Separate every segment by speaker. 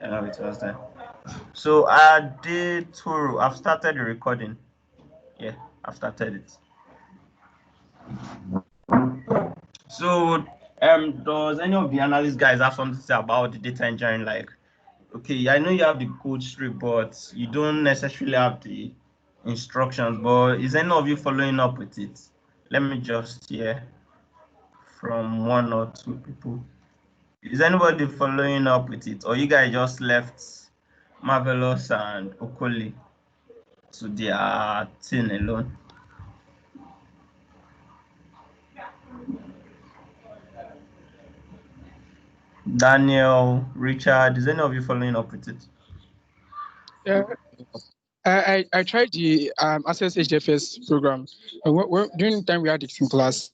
Speaker 1: I know it was there. So I did Toro. I've started the recording. Yeah, I've started it. So does any of the analyst guys have something to say about the data engineering? Like, okay, I know you have the code strip, but you don't necessarily have the instructions. But is any of you following up with it? Let me just hear from one or two people. Is anybody following up with it, or you guys just left Marvelous and Okoli to their thing alone? Daniel, Richard, is any of you following up with it?
Speaker 2: Yeah, I tried the Access HFS program. During the time we had it in class.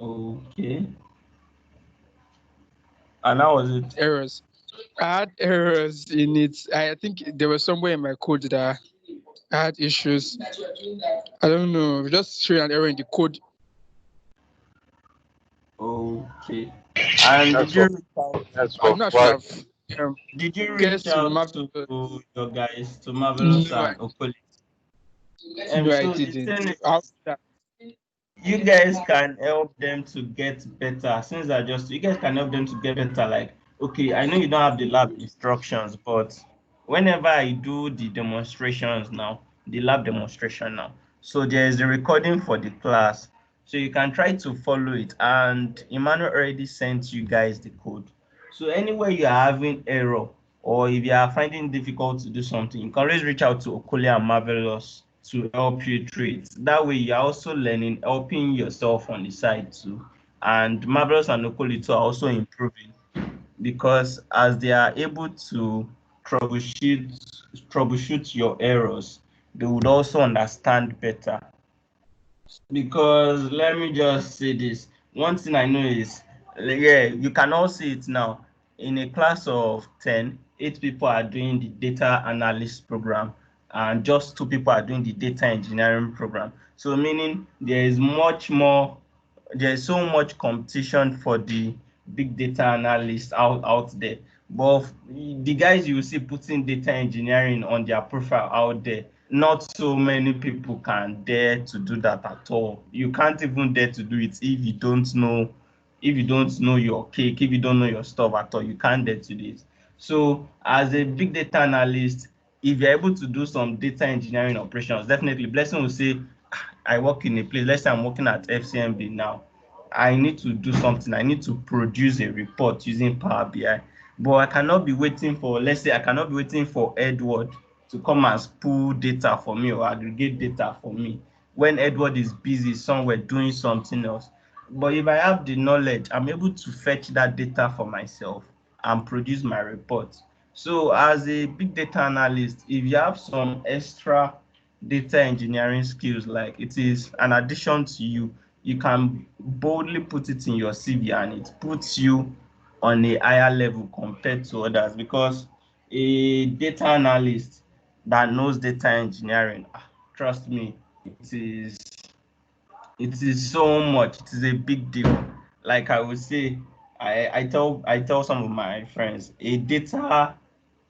Speaker 1: Okay. And how was it?
Speaker 2: Errors. I had errors in it. I think there was somewhere in my code that I had issues. I don't know. Just showing an error in the code.
Speaker 1: Okay. And did you
Speaker 3: Network.
Speaker 1: reach out?
Speaker 2: I'm
Speaker 3: Network.
Speaker 2: not sure
Speaker 3: Why?
Speaker 2: I've um,
Speaker 1: Did you reach
Speaker 2: guessed to
Speaker 1: out
Speaker 2: Marvel.
Speaker 1: to your guys, to Marvelous
Speaker 2: No,
Speaker 1: and Okoli?
Speaker 2: no, I
Speaker 1: So the
Speaker 2: didn't.
Speaker 1: thing
Speaker 2: How
Speaker 1: is, you guys can help them to get better. Since I just, you guys can help them to get better. Like, okay, I know you don't have the lab instructions, but whenever I do the demonstrations now, the lab demonstration now, so there's a recording for the class. So you can try to follow it. And Emmanuel already sent you guys the code. So anywhere you are having error, or if you are finding it difficult to do something, you can always reach out to Okole and Marvelous to help you through it. That way, you're also learning, helping yourself on the side too. And Marvelous and Okole too are also improving because as they are able to troubleshoot your errors, they would also understand better. Because let me just say this, one thing I know is, yeah, you can all see it now. In a class of 10, 8 people are doing the data analyst program and just 2 people are doing the data engineering program. So meaning there is much more, there's so much competition for the big data analysts out there. But the guys you see putting data engineering on their profile out there, not so many people can dare to do that at all. You can't even dare to do it if you don't know, your cake, if you don't know your stuff at all, you can't dare to do it. So as a big data analyst, if you're able to do some data engineering operations, definitely Blessing will say, I work in a place, let's say I'm working at FCMB now. I need to do something. I need to produce a report using Power BI. But I cannot be waiting for, let's say I cannot be waiting for Edward to come and pull data for me or aggregate data for me when Edward is busy somewhere doing something else. But if I have the knowledge, I'm able to fetch that data for myself and produce my report. So as a big data analyst, if you have some extra data engineering skills, like it is an addition to you, you can boldly put it in your CV and it puts you on a higher level compared to others, because a data analyst that knows data engineering, trust me, it is so much. It is a big deal. Like I would say, I tell some of my friends, a data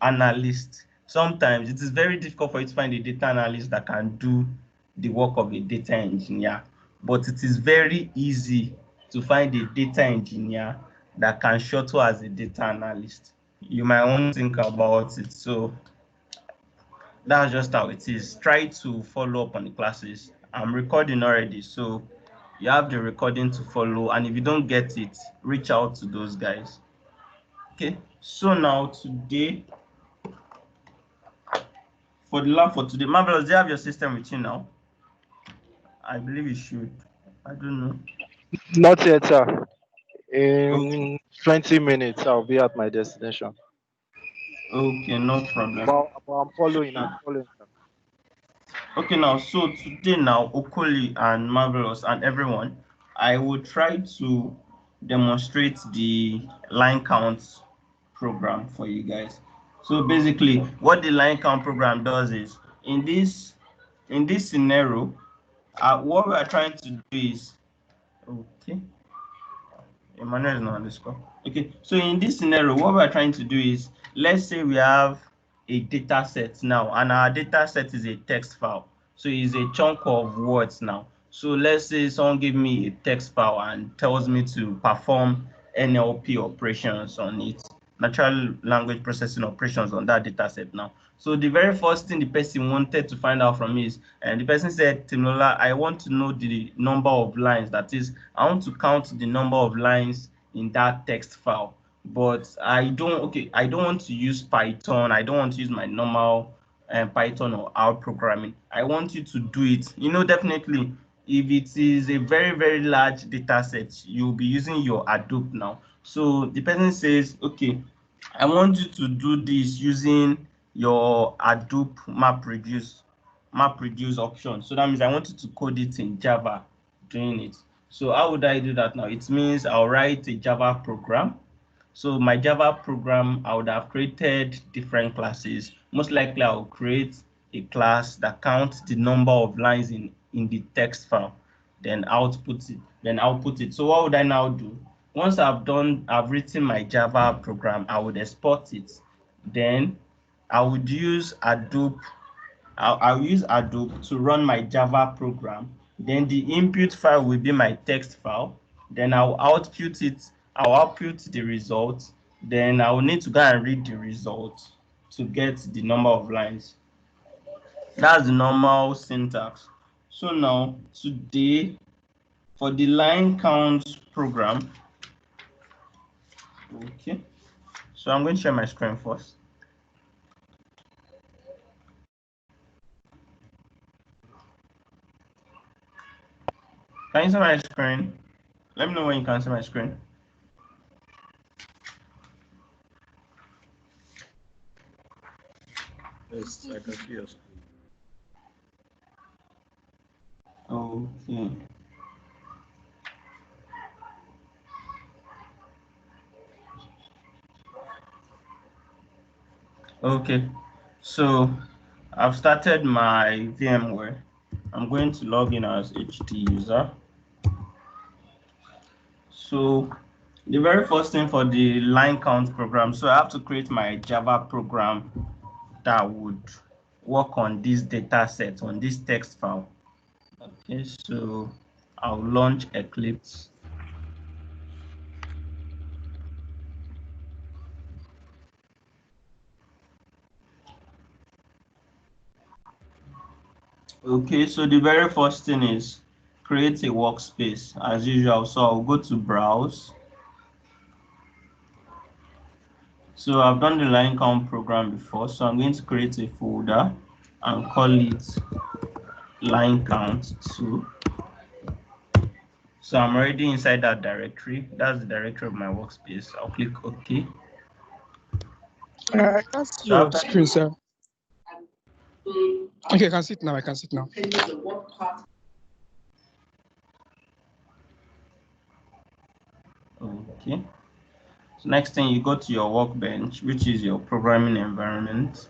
Speaker 1: analyst, sometimes it is very difficult for you to find a data analyst that can do the work of a data engineer, but it is very easy to find a data engineer that can shuttle as a data analyst. You might want to think about it. So that's just how it is. Try to follow up on the classes. I'm recording already, so you have the recording to follow. And if you don't get it, reach out to those guys. Okay. So now today, for the lab for today, Marvelous, do you have your system with you now? I believe you should. I don't know.
Speaker 3: Not yet, sir.
Speaker 1: Okay.
Speaker 3: In 20 minutes, I'll be at my destination.
Speaker 1: Okay, no problem.
Speaker 3: But I'm following. I'm following.
Speaker 1: Okay, now, so today now, Okoli and Marvelous and everyone, I will try to demonstrate the line count program for you guys. So basically, what the line count program does is, in this scenario, what we are trying to do is, okay, Emmanuel is not on this call. Okay, so in this scenario, what we're trying to do is, let's say we have a data set now, and our data set is a text file. So it's a chunk of words now. So let's say someone give me a text file and tells me to perform NLP operations on it, natural language processing operations on that data set now. So the very first thing the person wanted to find out from me is, and the person said, Timola, I want to know the number of lines. That is, I want to count the number of lines in that text file. But I don't want to use Python. I don't want to use my normal Python or R programming. I want you to do it. Definitely, if it is a very, very large data set, you'll be using your Hadoop now. So the person says, okay, I want you to do this using your Hadoop MapReduce option. So that means I want you to code it in Java doing it. So how would I do that now? It means I'll write a Java program. So my Java program, I would have created different classes. Most likely I'll create a class that counts the number of lines in the text file, then output it. So what would I now do? Once I've written my Java program, I would export it. Then I would use Hadoop I'll use Hadoop to run my Java program. Then the input file will be my text file. Then I'll output it. I'll output the result. Then I will need to go and read the result to get the number of lines. That's the normal syntax. So now today for the line count program, okay. So I'm going to share my screen first. Can you see my screen? Let me know when you can see my screen.
Speaker 4: Yes, I can see your screen.
Speaker 1: Okay. Okay. So I've started my VMware. I'm going to log in as HT user. So the very first thing for the line count program, so I have to create my Java program that would work on this data set, on this text file. Okay, so I'll launch Eclipse. Okay, so the very first thing is create a workspace as usual. So I'll go to browse. So I've done the line count program before, so I'm going to create a folder and call it line count 2. So I'm already inside that directory. That's the directory of my workspace. I'll click OK.
Speaker 2: I can't see
Speaker 1: So
Speaker 2: your
Speaker 1: after,
Speaker 2: screen, sir. Okay, I can see it now. I can see it now.
Speaker 1: okay. So next thing, you go to your workbench, which is your programming environment.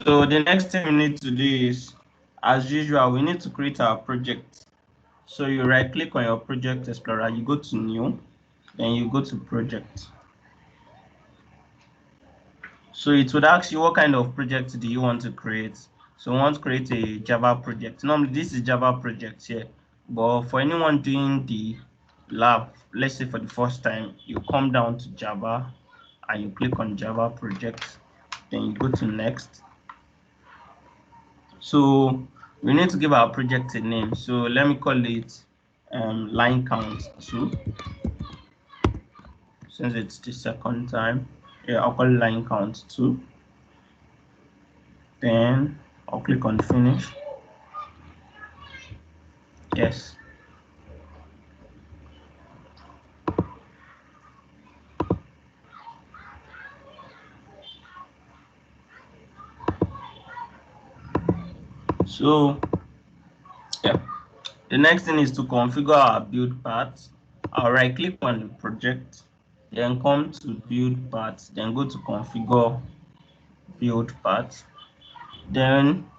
Speaker 1: So the next thing we need to do is, as usual, we need to create our project. So you right click on your project explorer, you go to new, then you go to project. So it would ask you what kind of project do you want to create. So we want to create a Java project. Normally this is Java project here, but for anyone doing the lab, let's say for the first time, you come down to Java and you click on Java project, then you go to next. So we need to give our project a name. So let me call it line count 2. Since it's the second time, yeah, I'll call it line count 2. Then I'll click on finish. Yes. So yeah, the next thing is to configure our build path. I'll right click on the project, then come to build path, then go to configure build path. Then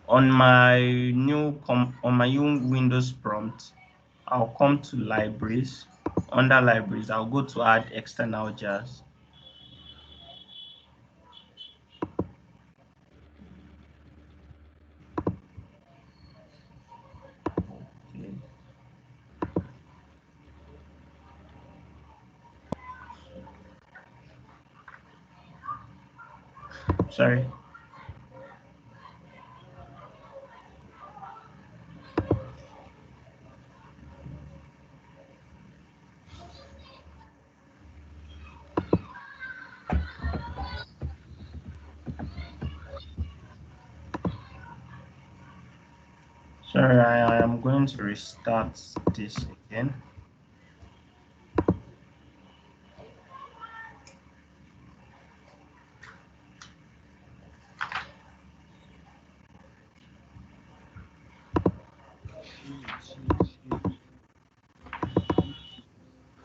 Speaker 1: On my new Windows prompt, I'll come to libraries. Under libraries, I'll go to add external jars. Okay. Sorry. Sorry, I am going to restart this again.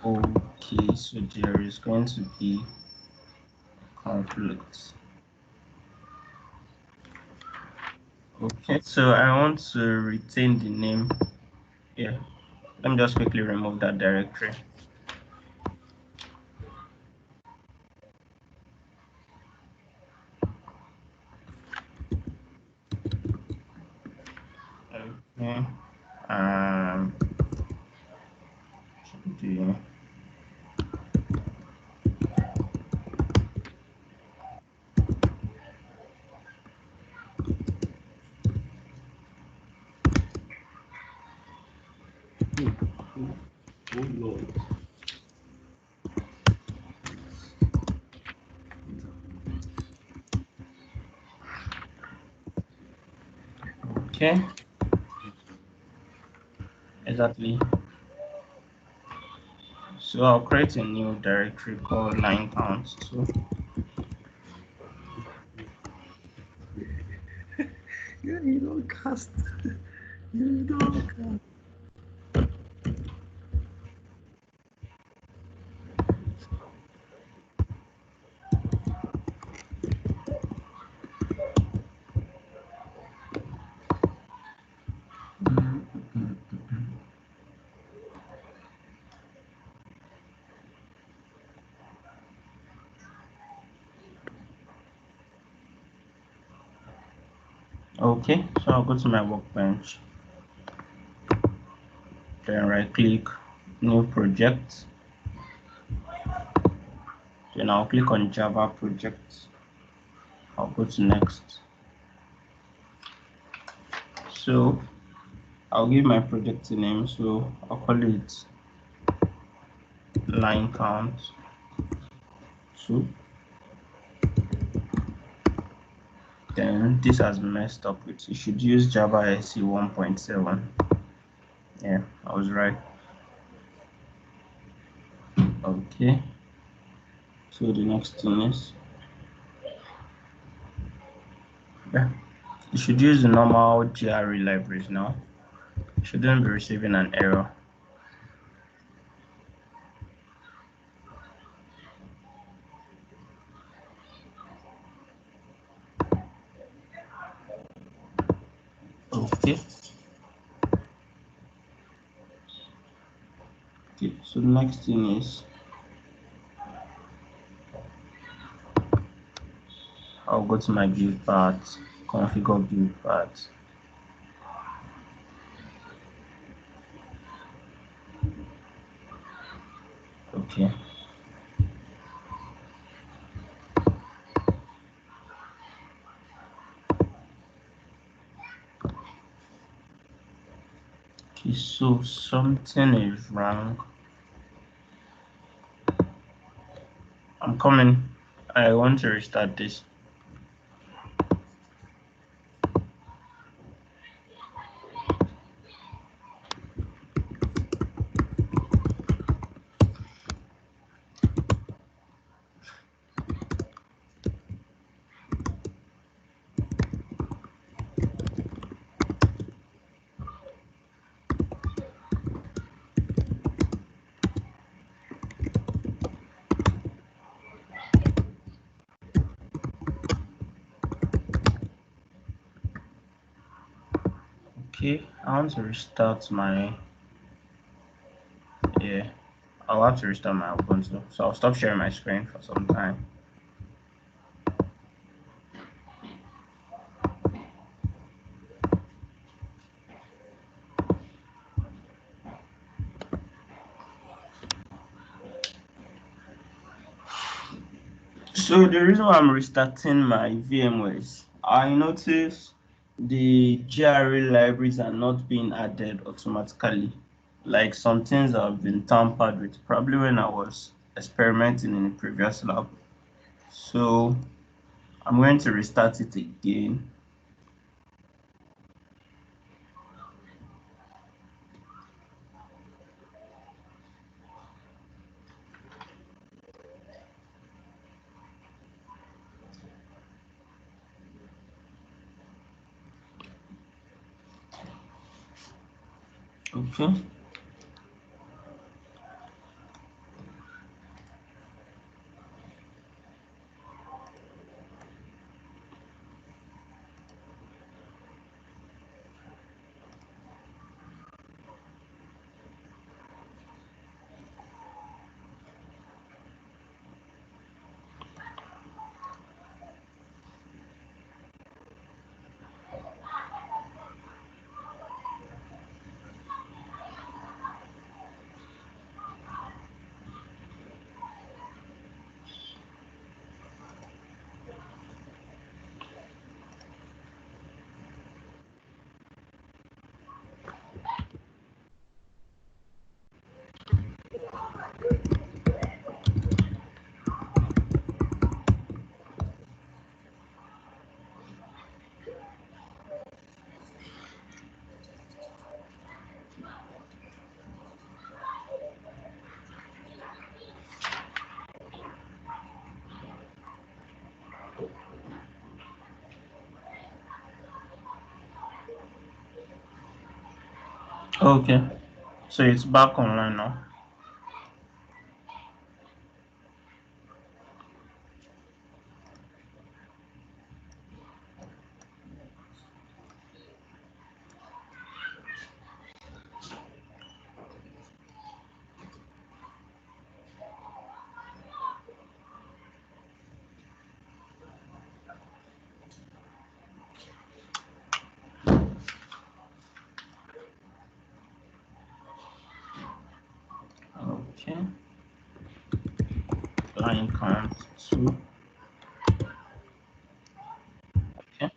Speaker 1: Okay, so there is going to be conflict. Okay, so I want to retain the name. Yeah, let me just quickly remove that directory. Okay. The
Speaker 4: Oh Lord.
Speaker 1: okay, exactly. So I'll create a new directory called line counts. So
Speaker 4: Yeah, you don't cast. You don't cast.
Speaker 1: okay, so I'll go to my workbench. Then right click, new project. Then I'll click on Java project. I'll go to next. So I'll give my project a name. So I'll call it line count 2. Then this has messed up with. You should use Java SE 1.7. Yeah, I was right. Okay. So the next thing is, yeah, you should use the normal GRE libraries now. You shouldn't be receiving an error. Okay. Okay, so the next thing is, I'll go to my build path, configure build path. Okay. Okay, so something is wrong. I'm coming. I want to restart this. Okay, I want to restart my, yeah, I'll have to restart my Ubuntu. So I'll stop sharing my screen for some time. So the reason why I'm restarting my VMware is I noticed the GRA libraries are not being added automatically. Like some things have been tampered with, probably when I was experimenting in the previous lab. So I'm going to restart it again. Okay. Okay. So it's back online now. Okay. Line count 2. Okay.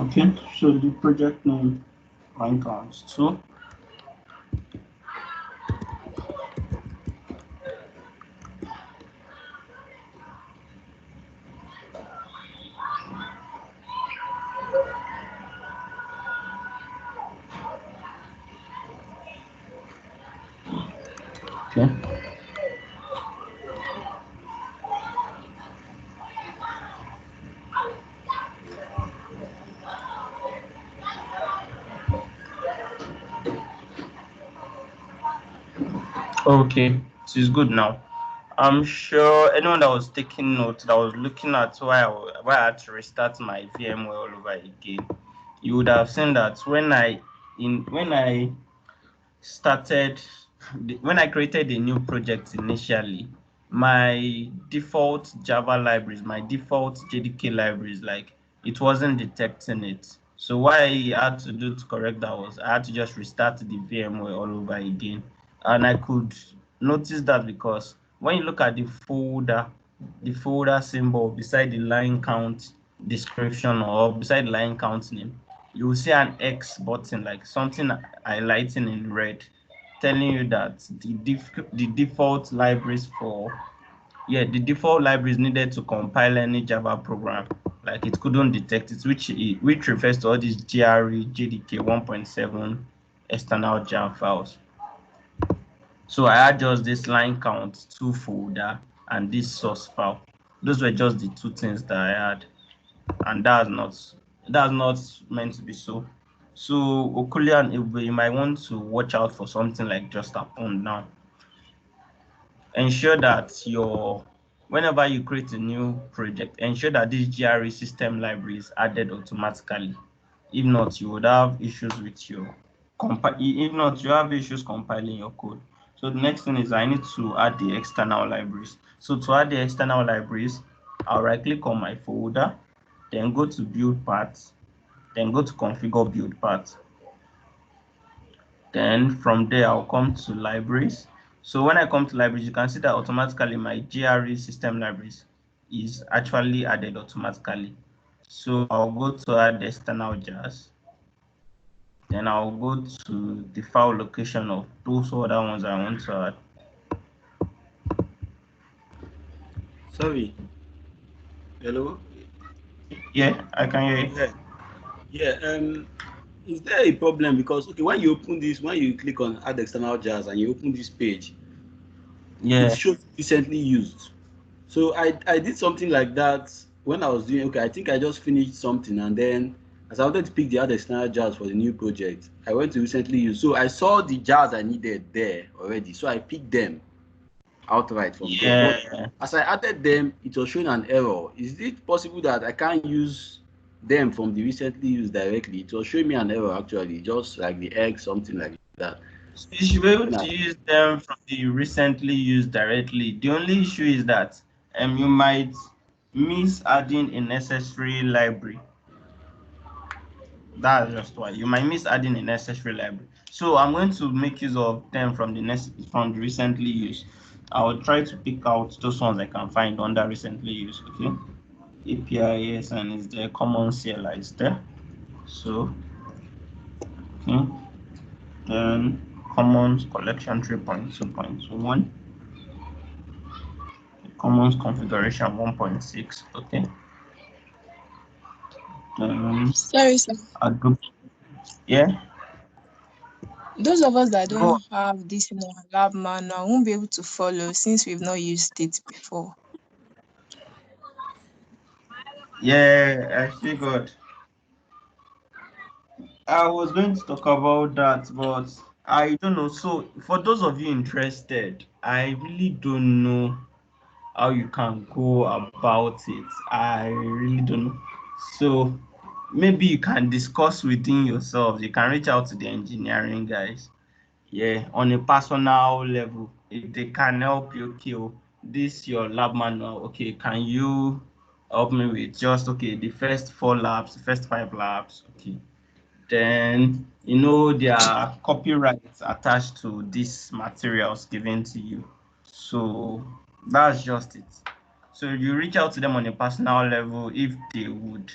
Speaker 1: Okay. So the project name line count 2. Okay. Okay. So it's good now. I'm sure anyone that was taking notes, that was looking at why I had to restart my VMware all over again, you would have seen that when I started when I created a new project initially, my default Java libraries, my default JDK libraries, like it wasn't detecting it. So what I had to do to correct that was I had to just restart the VMware all over again. And I could notice that because when you look at the folder symbol beside the line count description or beside the line count name, you will see an X button, like something highlighting in red, telling you that the default libraries yeah, the default library is needed to compile any Java program. Like it couldn't detect it, which refers to all these GRE, JDK 1.7 external Java files. So I had just this line count, 2 folder, and this source file. Those were just the two things that I had, and that's not meant to be so. So Okulia and Ebe, you might want to watch out for something like just upon now. Ensure that whenever you create a new project, ensure that this GRE system library is added automatically. If not, you would have issues with your if not, you have issues compiling your code. So the next thing is I need to add the external libraries. So to add the external libraries, I'll right click on my folder, then go to build paths, then go to configure build paths. Then from there, I'll come to libraries. So when I come to libraries, you can see that automatically my GRE system libraries is actually added automatically. So I'll go to add external jars. Then I'll go to the file location of those other ones I want to add.
Speaker 5: Sorry. Hello?
Speaker 1: Yeah, I can hear you.
Speaker 5: Yeah. Is there a problem? Because okay, when you open this, when you click on add external jars and you open this page, it
Speaker 1: Yeah,
Speaker 5: shows recently used. So I did something like that when I was doing okay, I think I just finished something and then as I wanted to pick the other external jars for the new project, I went to recently used. So I saw the jars I needed there already. So I picked them outright from there. But
Speaker 1: yeah.
Speaker 5: as I added them, it was showing an error. Is it possible that I can't use them from the recently used directly? It was showing me an error actually, just like the egg, something like that.
Speaker 1: So you should be able to use them from the recently used directly. The only issue is that you might miss adding a necessary library. That's just why you might miss adding a necessary library. So I'm going to make use of them from the recently used. I'll try to pick out those ones I can find under recently used. Okay, API, yes, and is there common CLI is there. So okay, then commons collection 3.2.1, commons configuration 1.6. Okay, then
Speaker 6: Sorry, sir.
Speaker 1: Adobe. Yeah,
Speaker 6: Those of us that
Speaker 1: go.
Speaker 6: don't have this in our lab manual won't be able to follow since we've not used it before.
Speaker 1: Yeah, I figured. I was going to talk about that, but I don't know. So, for those of you interested, I really don't know how you can go about it. I really don't know. So, maybe you can discuss within yourselves. You can reach out to the engineering guys. Yeah, on a personal level, if they can help you, okay, this your lab manual. Okay, can you help me with just okay the first 4 labs, the first 5 labs? Okay, then there are copyrights attached to these materials given to you. So that's just it. So you reach out to them on a personal level if they would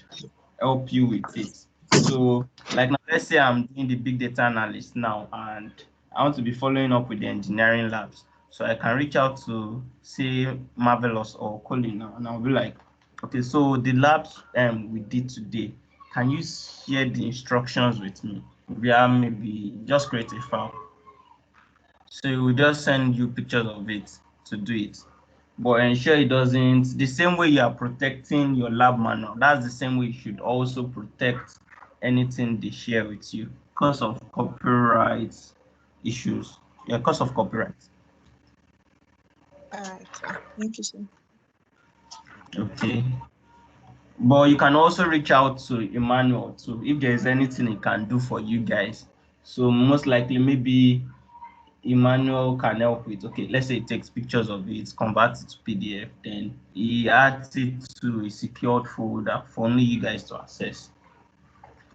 Speaker 1: help you with it. So like now, let's say I'm doing the big data analyst now and I want to be following up with the engineering labs. So I can reach out to say Marvelous or Colin now and I'll be like, okay, so the labs we did today, can you share the instructions with me via maybe just create a file? So it will just send you pictures of it to do it. But ensure it doesn't, the same way you are protecting your lab manual, that's the same way you should also protect anything they share with you because of copyright issues. Yeah, because of copyright.
Speaker 6: All right, sir. Thank you, sir.
Speaker 1: Okay. But you can also reach out to Emmanuel too if there's anything he can do for you guys. So most likely maybe Emmanuel can help with, okay, let's say he takes pictures of it, converts it to PDF, then he adds it to a secured folder for only you guys to access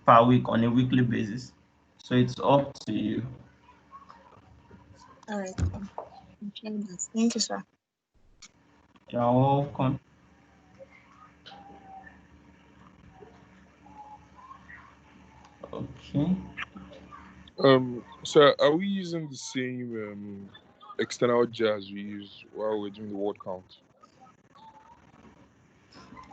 Speaker 1: per week on a weekly basis. So it's up to you.
Speaker 6: All right, sir. Thank you, sir.
Speaker 1: You're welcome. Okay.
Speaker 7: So are we using the same external jars we use while we're doing the word count?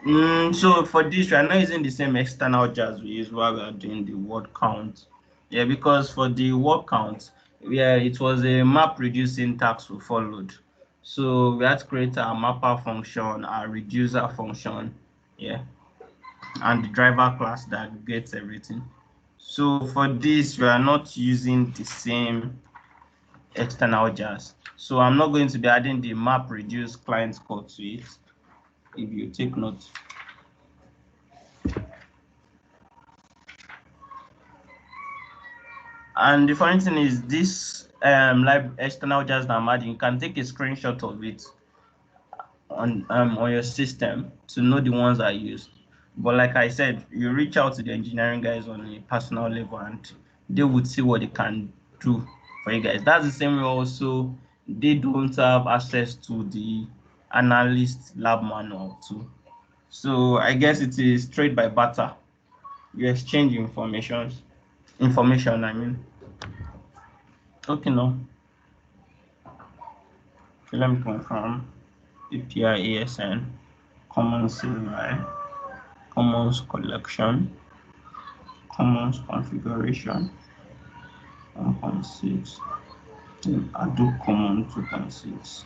Speaker 1: So for this, we are not using the same external jars we use while we are doing the word count. Yeah, because for the word count, yeah, it was a map reduce syntax we followed. So we had to create our mapper function, our reducer function, yeah, and the driver class that gets everything. So for this, we are not using the same external jars. So I'm not going to be adding the map reduce client code to it. If you take note. And the funny thing is this live external jars that I'm adding, you can take a screenshot of it on your system to know the ones I used. But like I said, you reach out to the engineering guys on a personal level and they would see what they can do for you guys. That's the same way also they don't have access to the analyst lab manual too. So I guess it is trade by barter. You exchange information, I mean. Okay, now. Okay, let me confirm. API ASN, commons CLI, commons collection, commons configuration 1.6, then Hadoop common 2.6.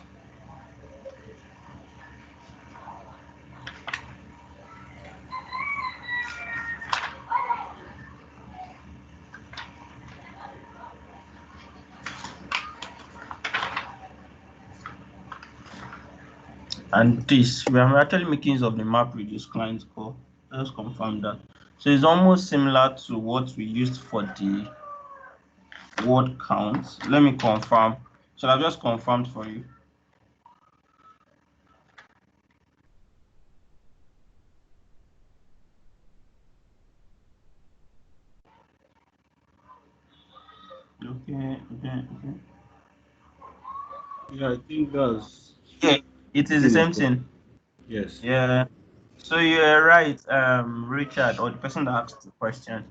Speaker 1: And this, we are actually making use of the map reduce client call. Let's confirm that. So it's almost similar to what we used for the word count. Let me confirm. Shall I just confirm for you? Okay.
Speaker 5: Yeah, I think that's
Speaker 1: Yeah, it is the same thing.
Speaker 5: yes.
Speaker 1: Yeah. So you're right, Richard, or the person that asked the question.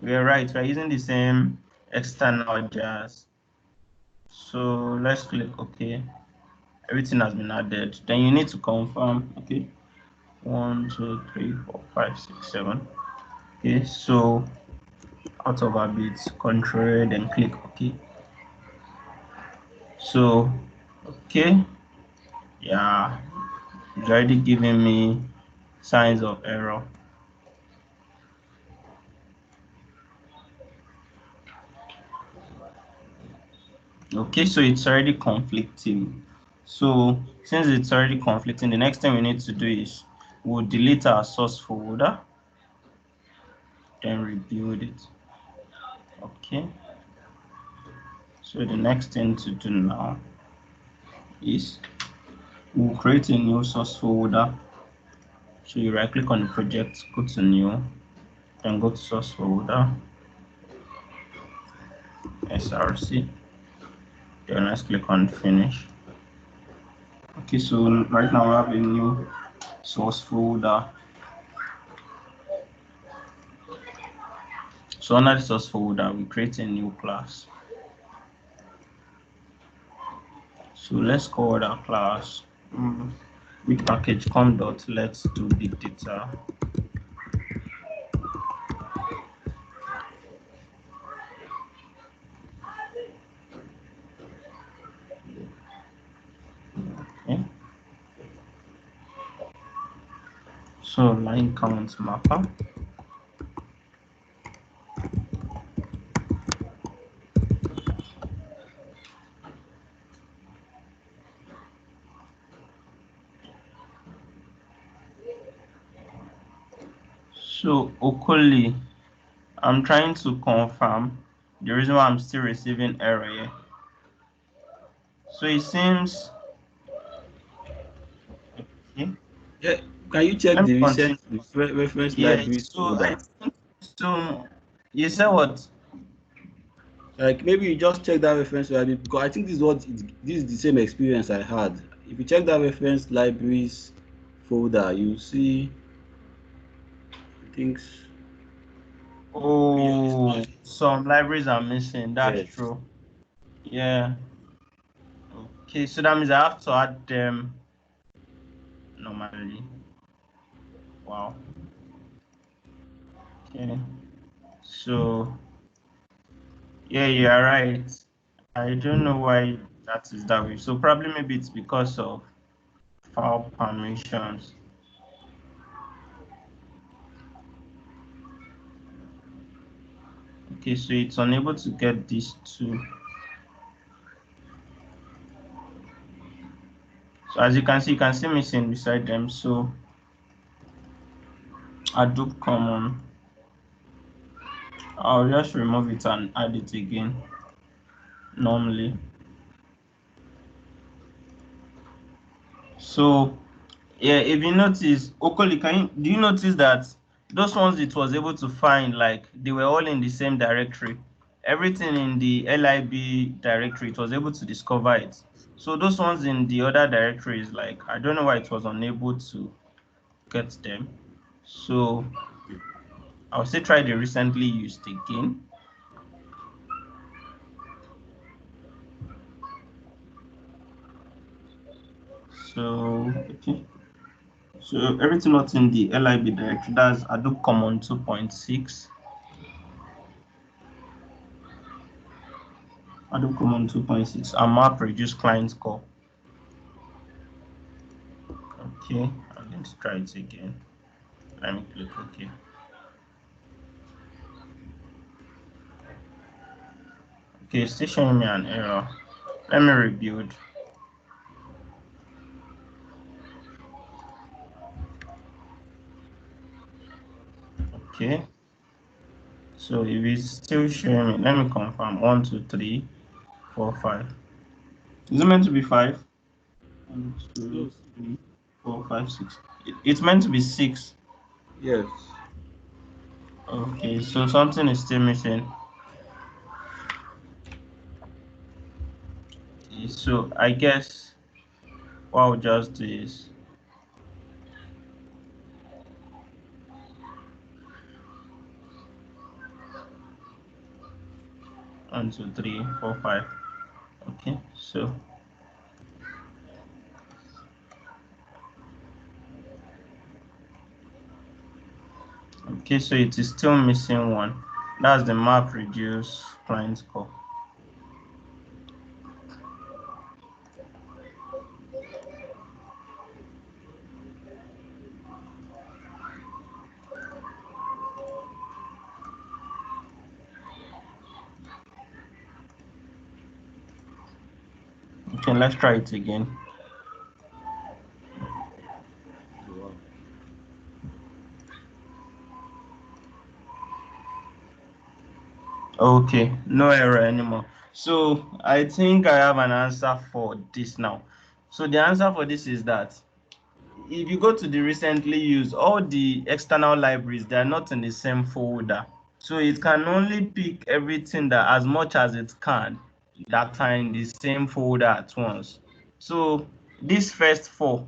Speaker 1: You're right. We're using the same external jars. So let's click OK. Everything has been added. Then you need to confirm. Okay. 1, 2, 3, 4, 5, 6, 7. Okay. So out of habit, control, then click OK. So okay. Yeah. It's already giving me signs of error. Okay, so it's already conflicting. So since it's already conflicting, the next thing we need to do is we'll delete our source folder, then rebuild it. Okay. So the next thing to do now is we'll create a new source folder. So you right click on the project, go to new, then go to source folder, SRC, then let's click on finish. Okay, so right now we have a new source folder. So under the source folder, we create a new class. So let's call that class with package com dot let's do big data. Okay. So line count mapper. So Okoli, I'm trying to confirm the reason why I'm still receiving error here. So it seems okay.
Speaker 5: Yeah, can you check
Speaker 1: Let me
Speaker 5: the
Speaker 1: continue.
Speaker 5: recent reference
Speaker 1: Yeah,
Speaker 5: libraries
Speaker 1: so I
Speaker 5: folder?
Speaker 1: think so. You said what?
Speaker 5: Like maybe you just check that reference library because I think this is the same experience I had. If you check that reference libraries folder, you see things.
Speaker 1: Oh, some libraries are missing. That's
Speaker 5: Yes.
Speaker 1: true. Yeah. Okay, so that means I have to add them normally. Wow. Okay. So yeah, you are right. I don't know why that is that way. So probably maybe it's because of file permissions. Okay, so it's unable to get these two. So as you can see missing beside them. So Hadoop common. I'll just remove it and add it again normally. So yeah, if you notice, Okoli, do you notice that those ones it was able to find, like they were all in the same directory? Everything in the lib directory, it was able to discover it. So those ones in the other directories, like I don't know why it was unable to get them. So I'll still try the recently used again. So okay. So everything not in the lib directory, that's Hadoop Common 2.6. Hadoop Common 2.6 and map reduce client call. Okay, I'm going to try it again. Let me click OK. Okay, it's still showing me an error. Let me rebuild. Okay, so if it's still showing me, let me confirm. 1, 2, 3, 4, 5. Is it meant to be 5? 1, 2, 3, 4, 5, 6. It's meant to be 6.
Speaker 5: Yes.
Speaker 1: Okay, so something is still missing. Okay, so I guess what I'll just do is 1, 2, 3, 4, 5. Okay, so okay, so it is still missing one. That's the map reduce client call. Okay, let's try it again.
Speaker 5: Wow.
Speaker 1: Okay, no error anymore. So I think I have an answer for this now. So the answer for this is that if you go to the recently used, all the external libraries, they are not in the same folder. So it can only pick everything that as much as it can that are in the same folder at once. So these first four,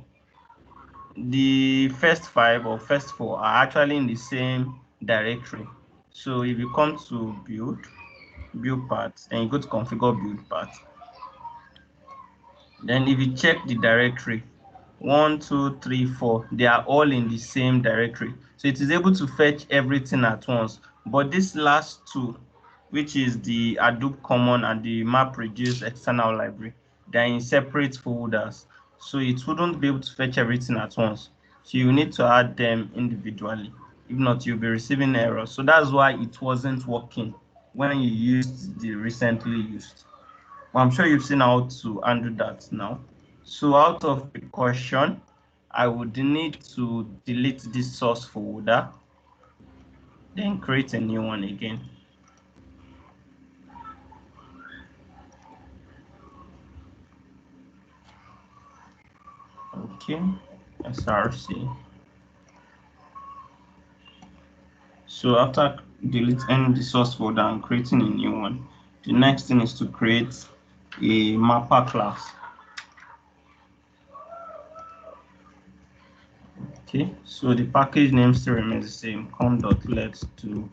Speaker 1: the first 5 or first 4 are actually in the same directory. So if you come to build path, and you go to configure build path, then if you check the directory 1, 2, 3, 4, they are all in the same directory. So it is able to fetch everything at once. But this last two, which is the Hadoop common and the map reduce external library, they're in separate folders. So it wouldn't be able to fetch everything at once. So you need to add them individually. If not, you'll be receiving errors. So that's why it wasn't working when you used the recently used. Well, I'm sure you've seen how to undo that now. So out of precaution, I would need to delete this source folder, then create a new one again. Okay, SRC. So after deleting the source folder and creating a new one, the next thing is to create a mapper class. Okay, so the package name still remains the same, com.let to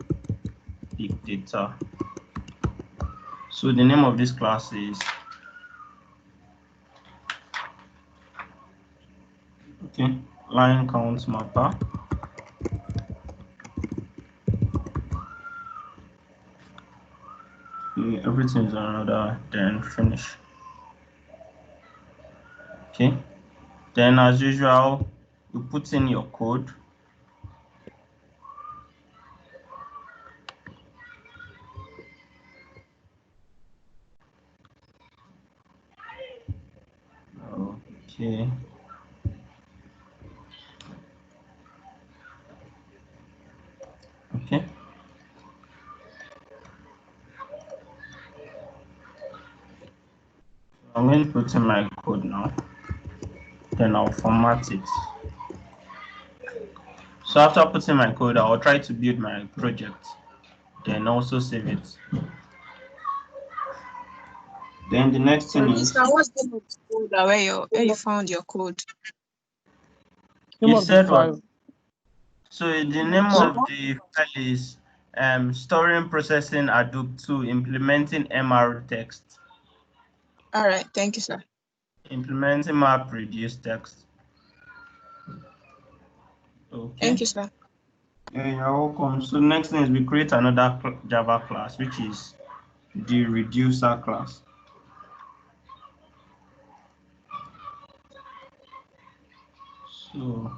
Speaker 1: big data. So the name of this class is line count mapper. Okay, everything is in order, then finish. Okay, then as usual, you put in your code. Okay. Okay. I'm going to put in my code now. Then I'll format it. So after putting my code, I'll try to build my project. Then also save it. Then the next thing is.
Speaker 6: What's the name of the folder where you found your code?
Speaker 1: You said what? So the name of the file is storing processing Hadoop 2 implementing MR text.
Speaker 6: All right, thank you, sir.
Speaker 1: Implementing map reduce text. Okay.
Speaker 6: Thank you, sir.
Speaker 1: Yeah, you're welcome. So next thing is we create another Java class, which is the reducer class. So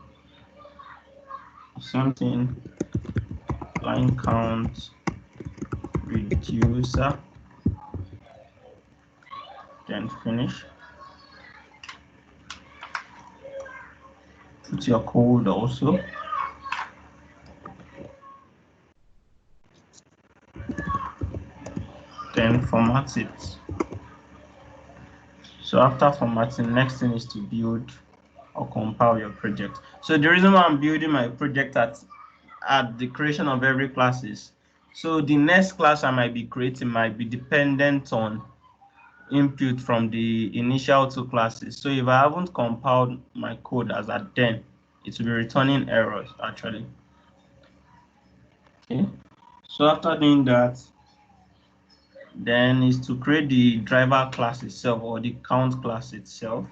Speaker 1: something line count reducer, then finish. Put your code also. Then format it. So after formatting, next thing is to build or compile your project. So the reason why I'm building my project at the creation of every class is, so the next class I might be creating might be dependent on input from the initial two classes. So if I haven't compiled my code as at then, it will be returning errors actually. Okay. So after doing that, then is to create the driver class itself or the count class itself.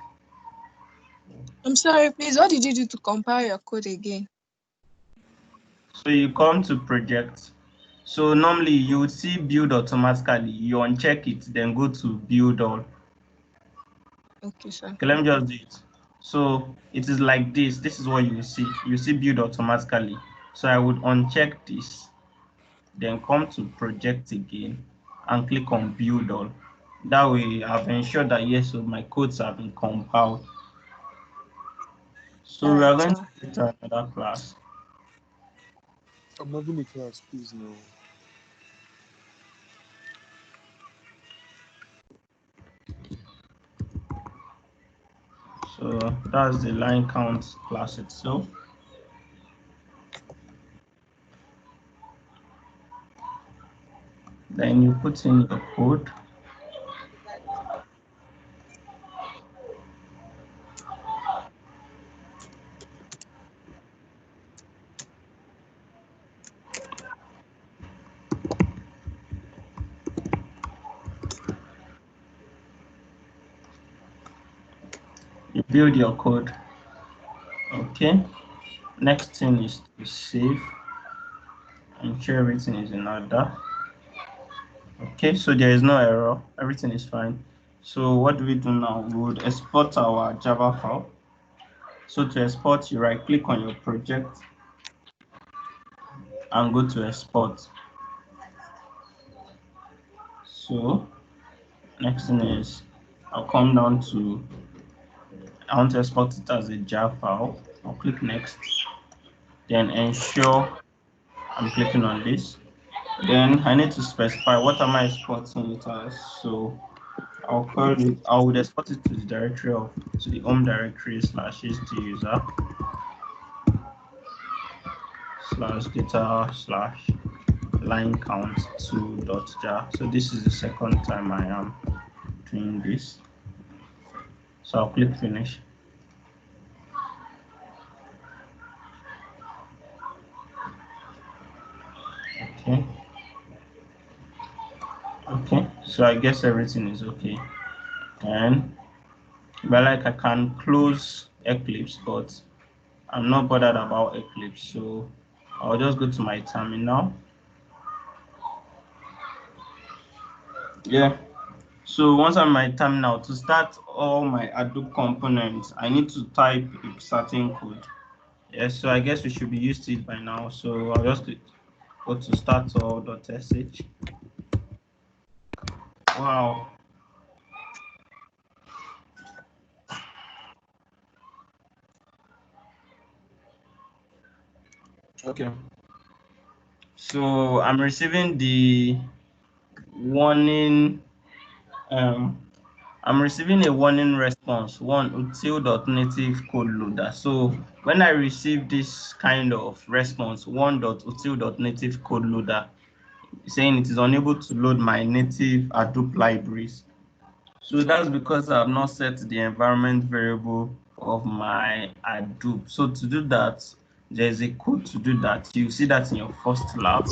Speaker 6: I'm sorry, please. What did you do to compile your code again?
Speaker 1: So you come to project. So normally you would see build automatically. You uncheck it, then go to build all.
Speaker 6: Okay, sir.
Speaker 1: Okay, let me just do it. So it is like this. This is what you see. You see build automatically. So I would uncheck this, then come to project again and click on build all. That way I've ensured that yes, so my codes have been compiled. So we are going to create another class.
Speaker 4: I'm having a class, please no.
Speaker 1: So that's the line count class itself. Then you put in your code. You build your code. Okay. Next thing is to save and ensure everything is in order. Okay, so there is no error, everything is fine. So what do we do now? We would export our Java file. So to export, you right click on your project and go to export. So next thing is I'll come down to, I want to export it as a jar file. I'll click next, then ensure I'm clicking on this. Then I need to specify what am I exporting it as. So I'll call it, I would export it to the directory of, to the home directory slash user slash data slash line count 2.jar. So this is the second time I am doing this. So I'll click finish. Okay. Okay, so I guess everything is okay. And but like I can close Eclipse, but I'm not bothered about Eclipse. So I'll just go to my terminal. Yeah. So once I'm my terminal, to start all my Hadoop components, I need to type a certain code. Yes, so I guess we should be used to it by now. So I'll just go to start all.sh. Wow. Okay. So I'm receiving the warning. I'm receiving a warning response, one util.native code loader. So when I receive this kind of response, one.util.native code loader, saying it is unable to load my native Hadoop libraries. So that's because I have not set the environment variable of my Hadoop. So to do that, there's a code to do that. You see that in your first lab.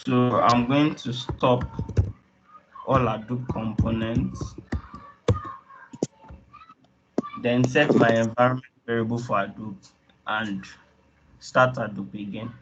Speaker 1: So I'm going to stop all Hadoop components, then set my environment variable for Hadoop and start Hadoop again.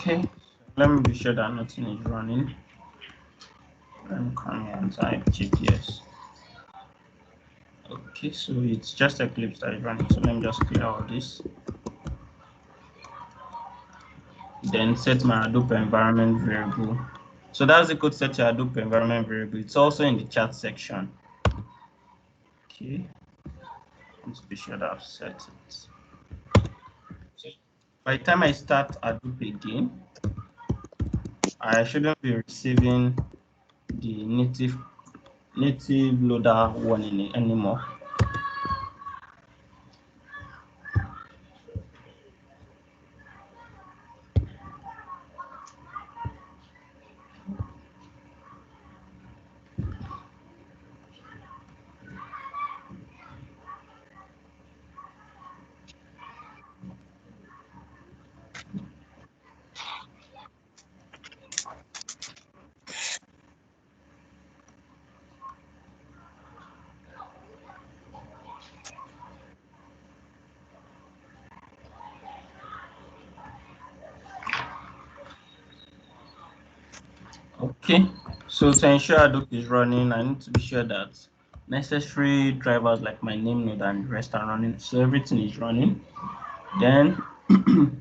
Speaker 1: Okay, let me be sure that nothing is running. I'm coming and type GPS. Okay, so it's just Eclipse that is running. So let me just clear all this. Then set my Hadoop environment variable. So that's the code set your Hadoop environment variable. It's also in the chat section. Okay, let's be sure that I've set it. So by the time I start Hadoop again, I shouldn't be receiving the native loader warning anymore. Okay, so to ensure Hadoop is running, I need to be sure that necessary drivers like my name node and the rest are running. So everything is running. Then the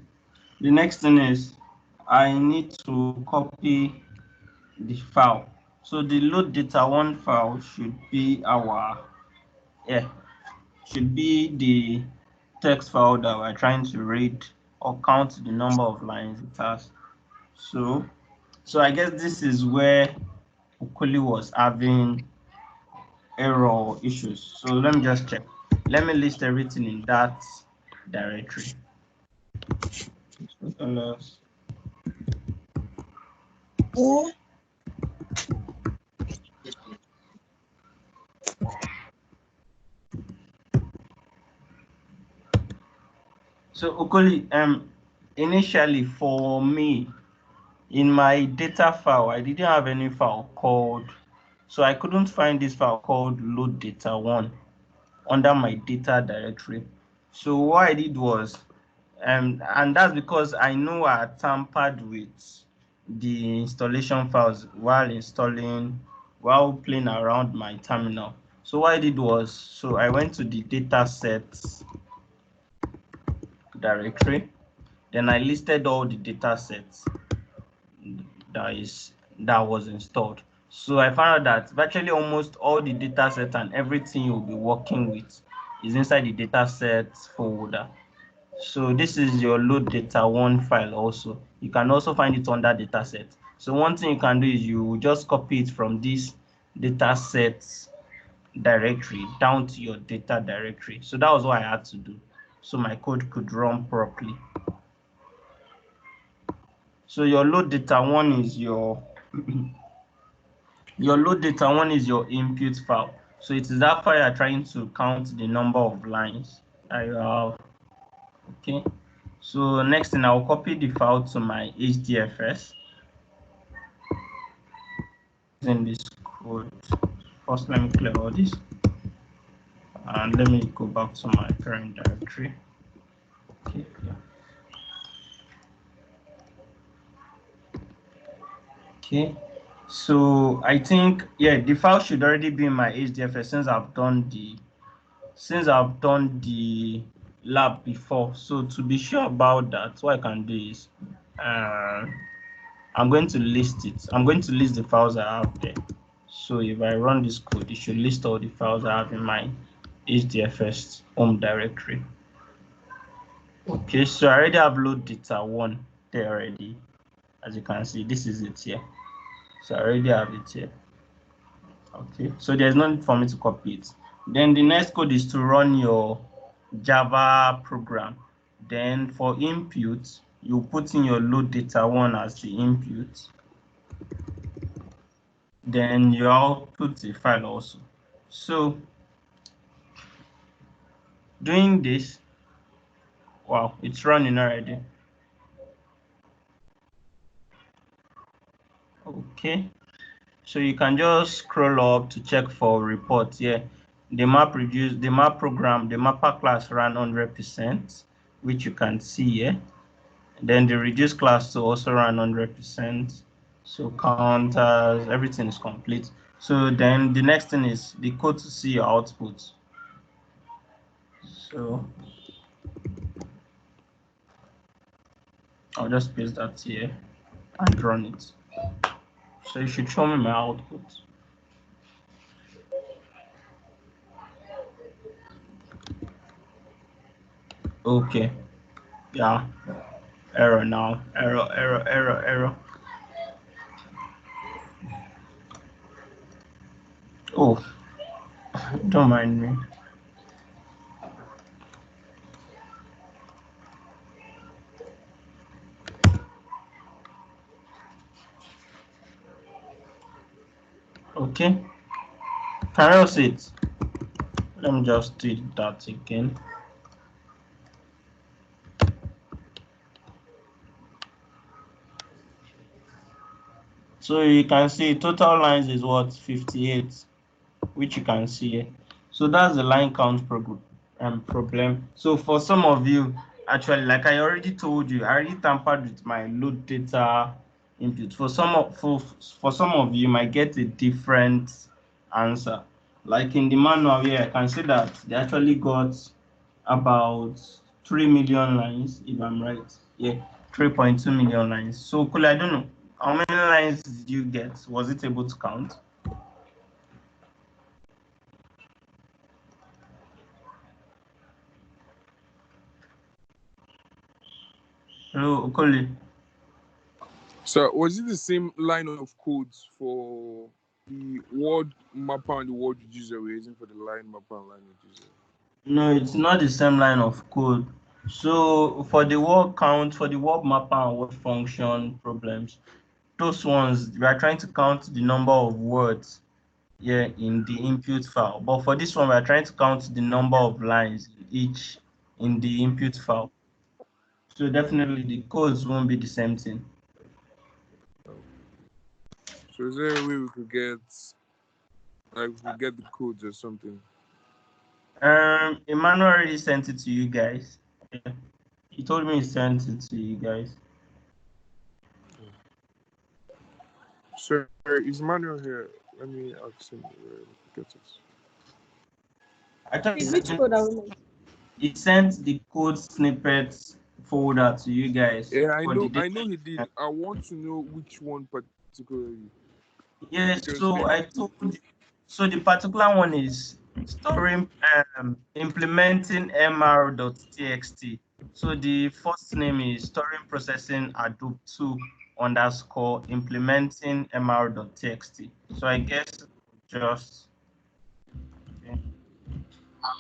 Speaker 1: next thing is I need to copy the file. So the load data one file should be should be the text file that we're trying to read or count the number of lines it has. So I guess this is where Ukuli was having error issues. So let me just check. Let me list everything in that directory. So Ukuli, initially for me, in my data file, I didn't have any file called, so I couldn't find this file called load data one under my data directory. So what I did was, and that's because I know I tampered with the installation files while playing around my terminal. So what I did was, so I went to the datasets directory, then I listed all the datasets that was installed. So I found out that virtually almost all the datasets and everything you'll be working with is inside the datasets folder. So this is your load data one file also. You can also find it under dataset. So one thing you can do is you just copy it from this datasets directory down to your data directory. So that was what I had to do, so my code could run properly. So your load data one is your load data one is your input file. So it is that file you're trying to count the number of lines that you have. Okay. So next thing, I'll copy the file to my HDFS. In this code, first let me clear all this, and let me go back to my parent directory. Okay. Okay. So I think, yeah, the file should already be in my HDFS since I've done the lab before. So to be sure about that, what I can do is I'm going to list it. I'm going to list the files I have there. So if I run this code, it should list all the files I have in my HDFS home directory. Okay, so I already have load data one there already. As you can see, this is it here. So I already have it here. Okay, so there's no need for me to copy it. Then the next code is to run your Java program. Then for input, you put in your load data one as the input. Then you output a file also. So doing this, wow, it's running already. Okay, so you can just scroll up to check for reports here. The map program, the mapper class ran 100%, which you can see here. Then the reduce class to also run 100%. So counters, everything is complete. So then the next thing is the code to see your output. So I'll just paste that here and run it. So you should show me my output. Okay. Yeah. Error now. Error. Oh, don't mind me. Okay. Can you see it? Let me just do that again. So you can see total lines is what, 58, which you can see here. So that's the line count problem. So for some of you, actually, like I already told you, I already tampered with my load data input. For some of you, might get a different answer. Like in the manual here, I can see that they actually got about 3 million lines, if I'm right. Yeah, 3.2 million lines. So cool, I don't know. How many lines did you get? Was it able to count? Hello, Okoli.
Speaker 7: So was it the same line of codes for the word mapper and the word reducer we're using for the line mapper and line reducer?
Speaker 1: No, it's not the same line of code. So for the word count, for the word mapper and word function problems, those ones, we are trying to count the number of words here in the input file. But for this one, we are trying to count the number of lines in the input file. So definitely the codes won't be the same thing.
Speaker 7: So is there a way we could get the codes or something?
Speaker 1: Emmanuel already sent it to you guys. Yeah. He told me he sent it to you guys.
Speaker 7: Sir, is Manuel here? Let me ask him where we could get it.
Speaker 1: I thought
Speaker 8: Which code are we making?
Speaker 1: he sent the code snippets folder to you guys.
Speaker 7: Yeah, I
Speaker 1: for
Speaker 7: know
Speaker 1: the
Speaker 7: he did. I want to know which one particularly.
Speaker 1: Yes, so I told you. So the particular one is storing, implementing mr.txt. So the first name is storing processing Adobe 2 underscore implementing mr.txt. So I guess just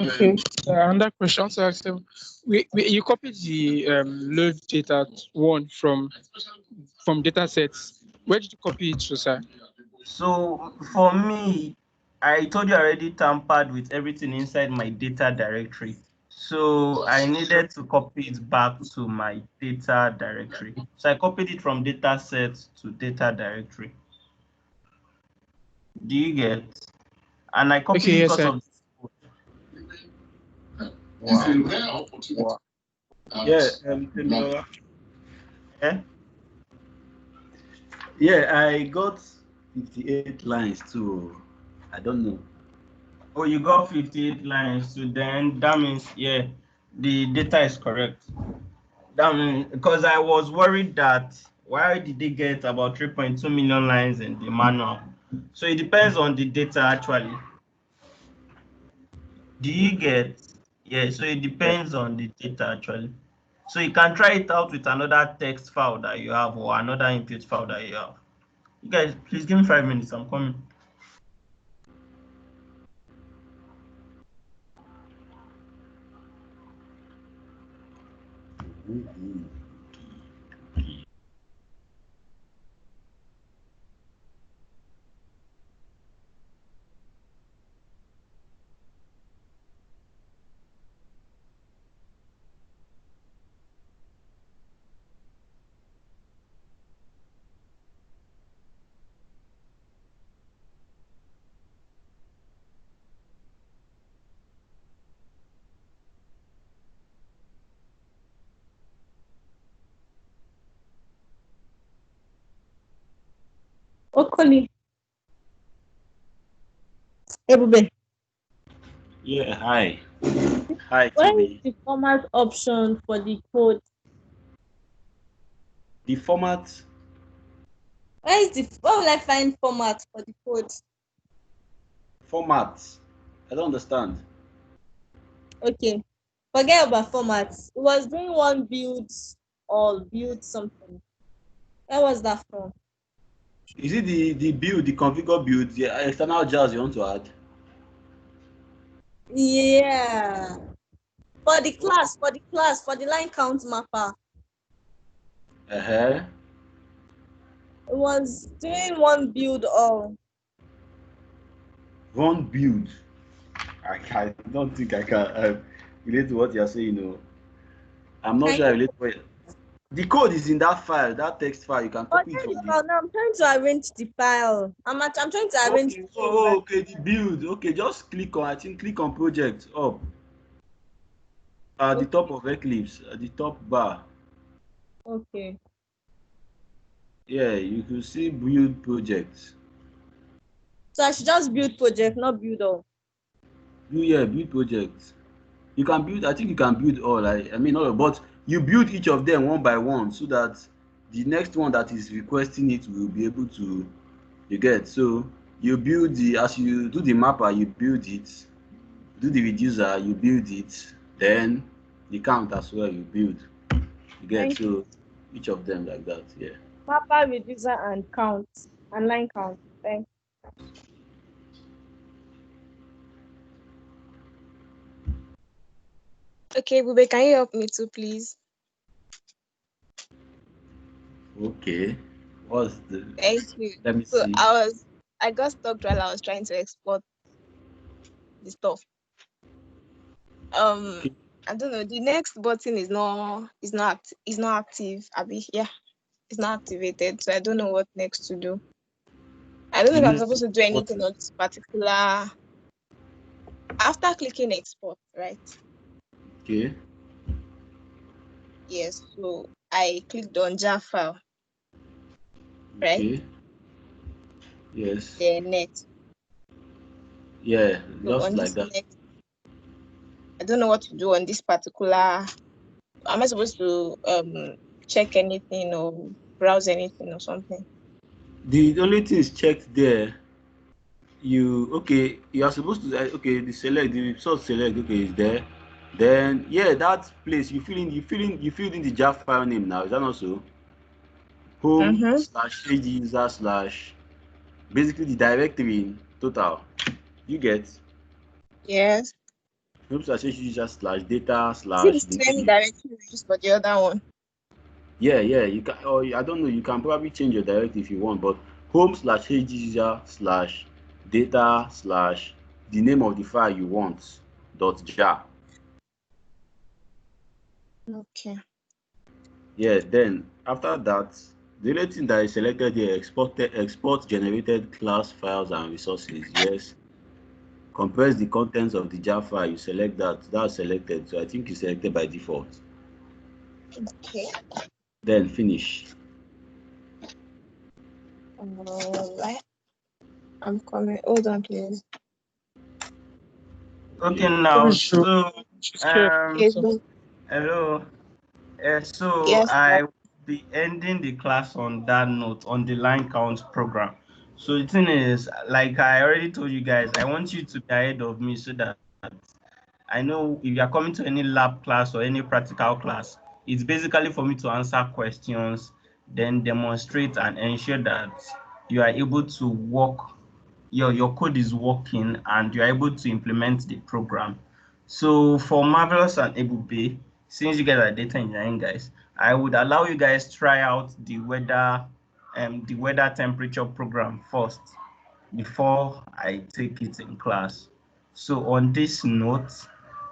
Speaker 2: Okay. Another question to ask them. You copied the load data one from data sets. Where did you copy it to, sir?
Speaker 1: So for me, I told you I already tampered with everything inside my data directory. So I needed to copy it back to my data directory. So I copied it from data set to data directory. Do you get? And I copied
Speaker 2: Okay,
Speaker 1: it
Speaker 2: yes,
Speaker 1: because
Speaker 2: sir.
Speaker 1: of this code. Wow.
Speaker 7: Wow.
Speaker 5: Yeah, Temilora.
Speaker 1: Yeah?
Speaker 5: Yeah, I got 58 lines too. I don't know.
Speaker 1: Oh, you got 58 lines. So then that means, yeah, the data is correct. That means, because I was worried that why did they get about 3.2 million lines in the manual? So it depends on the data actually. Do you get? Yeah, so it
Speaker 5: Yeah.
Speaker 1: depends on the data actually. So you can try it out with another text file that you have or another input file that you have. You guys, please give me 5 minutes. I'm coming.
Speaker 5: Mhm.
Speaker 8: Okoli, Ebube,
Speaker 5: Yeah, hi. Hi,
Speaker 8: where is
Speaker 5: Timmy.
Speaker 8: the format option for the code?
Speaker 5: The format,
Speaker 8: Where will I find format for the code?
Speaker 5: format. I don't understand.
Speaker 8: Okay, forget about formats. It was doing one build or build something. Where was that from?
Speaker 5: Is it the build, the configure build, the external jars you want to add?
Speaker 8: Yeah,
Speaker 5: Oh,
Speaker 8: for the line count mapper.
Speaker 5: uh-huh.
Speaker 8: It was doing one build all.
Speaker 5: Run build. I don't think I can relate to what you're saying. No, I'm not
Speaker 8: Can
Speaker 5: sure I
Speaker 8: you
Speaker 5: relate to it. The code is in that file, that text file. You can copy it
Speaker 8: forget the
Speaker 5: from the.
Speaker 8: file now? I'm trying to arrange the file. I'm trying to arrange
Speaker 5: Okay.
Speaker 8: the code,
Speaker 5: Oh,
Speaker 8: right?
Speaker 5: okay. The build. Okay, just click on. I think click on project up at the top
Speaker 8: Okay,
Speaker 5: of Eclipse at the top bar.
Speaker 8: okay.
Speaker 5: Yeah, you can see build project.
Speaker 8: So I should just build project, not build all.
Speaker 5: Yeah, build project. You can build. I think you can build all. I mean all, but you build each of them one by one so that the next one that is requesting it will be able to. You get so you build the as you do the mapper, you build it. Do the reducer, you build it. Then the count as well, you build. You get
Speaker 8: Thank you.
Speaker 5: so each of them like that. Yeah.
Speaker 8: Mapper, reducer, and count, and line count. Thank
Speaker 6: Okay, Bube, can you help me too, please?
Speaker 5: Okay. What's the?
Speaker 6: Thank you.
Speaker 5: Let me
Speaker 6: So
Speaker 5: see.
Speaker 6: I got stuck while I was trying to export the stuff. Um,
Speaker 5: Okay.
Speaker 6: I don't know. The next button is not active. Abi, yeah, it's not activated. So I don't know what next to do. I don't know
Speaker 5: The
Speaker 6: if I'm
Speaker 5: next
Speaker 6: supposed to do anything
Speaker 5: button.
Speaker 6: on this particular after clicking export, right?
Speaker 5: Okay.
Speaker 6: Yes. So I clicked on jar file, right?
Speaker 5: Okay. Yes.
Speaker 6: Then next.
Speaker 5: Yeah.
Speaker 6: So
Speaker 5: Just
Speaker 6: on
Speaker 5: like
Speaker 6: this
Speaker 5: that.
Speaker 6: next, I don't know what to do on this particular. Am I supposed to check anything or browse anything or something?
Speaker 5: The only thing is checked there. You okay? You are supposed to okay. The source select okay is there. Then yeah, that place you fill in the jar file name now. Is that not so? Home
Speaker 6: Mm-hmm.
Speaker 5: slash page user slash basically the directory in total. You get
Speaker 6: Yes.
Speaker 5: home/user slash data
Speaker 6: Is it the
Speaker 5: slash the
Speaker 6: same
Speaker 5: name.
Speaker 6: directory we used for the other one?
Speaker 5: Yeah, you can, or I don't know, you can probably change your directory if you want, but home/user slash data slash the name of the file you want .jar.
Speaker 6: Okay.
Speaker 5: Yeah, then after that, the only thing that is selected here, export generated class files and resources. Yes, compress the contents of the jar file. You select that. That's selected. So I think it's selected by default.
Speaker 6: Okay.
Speaker 5: Then finish.
Speaker 6: All right. I'm coming. Hold on, please.
Speaker 1: Okay,
Speaker 5: Yeah.
Speaker 1: now,
Speaker 2: Should share
Speaker 6: Yes,
Speaker 2: some.
Speaker 1: hello. So
Speaker 6: yes,
Speaker 1: I will be ending the class on that note on the line count program. So the thing is, like I already told you guys, I want you to be ahead of me so that I know if you are coming to any lab class or any practical class, it's basically for me to answer questions, then demonstrate and ensure that you are able to work, your code is working and you're able to implement the program. So for Marvelous and Ebube, since you guys are data engineering guys, I would allow you guys try out the weather temperature program first before I take it in class. So on this note,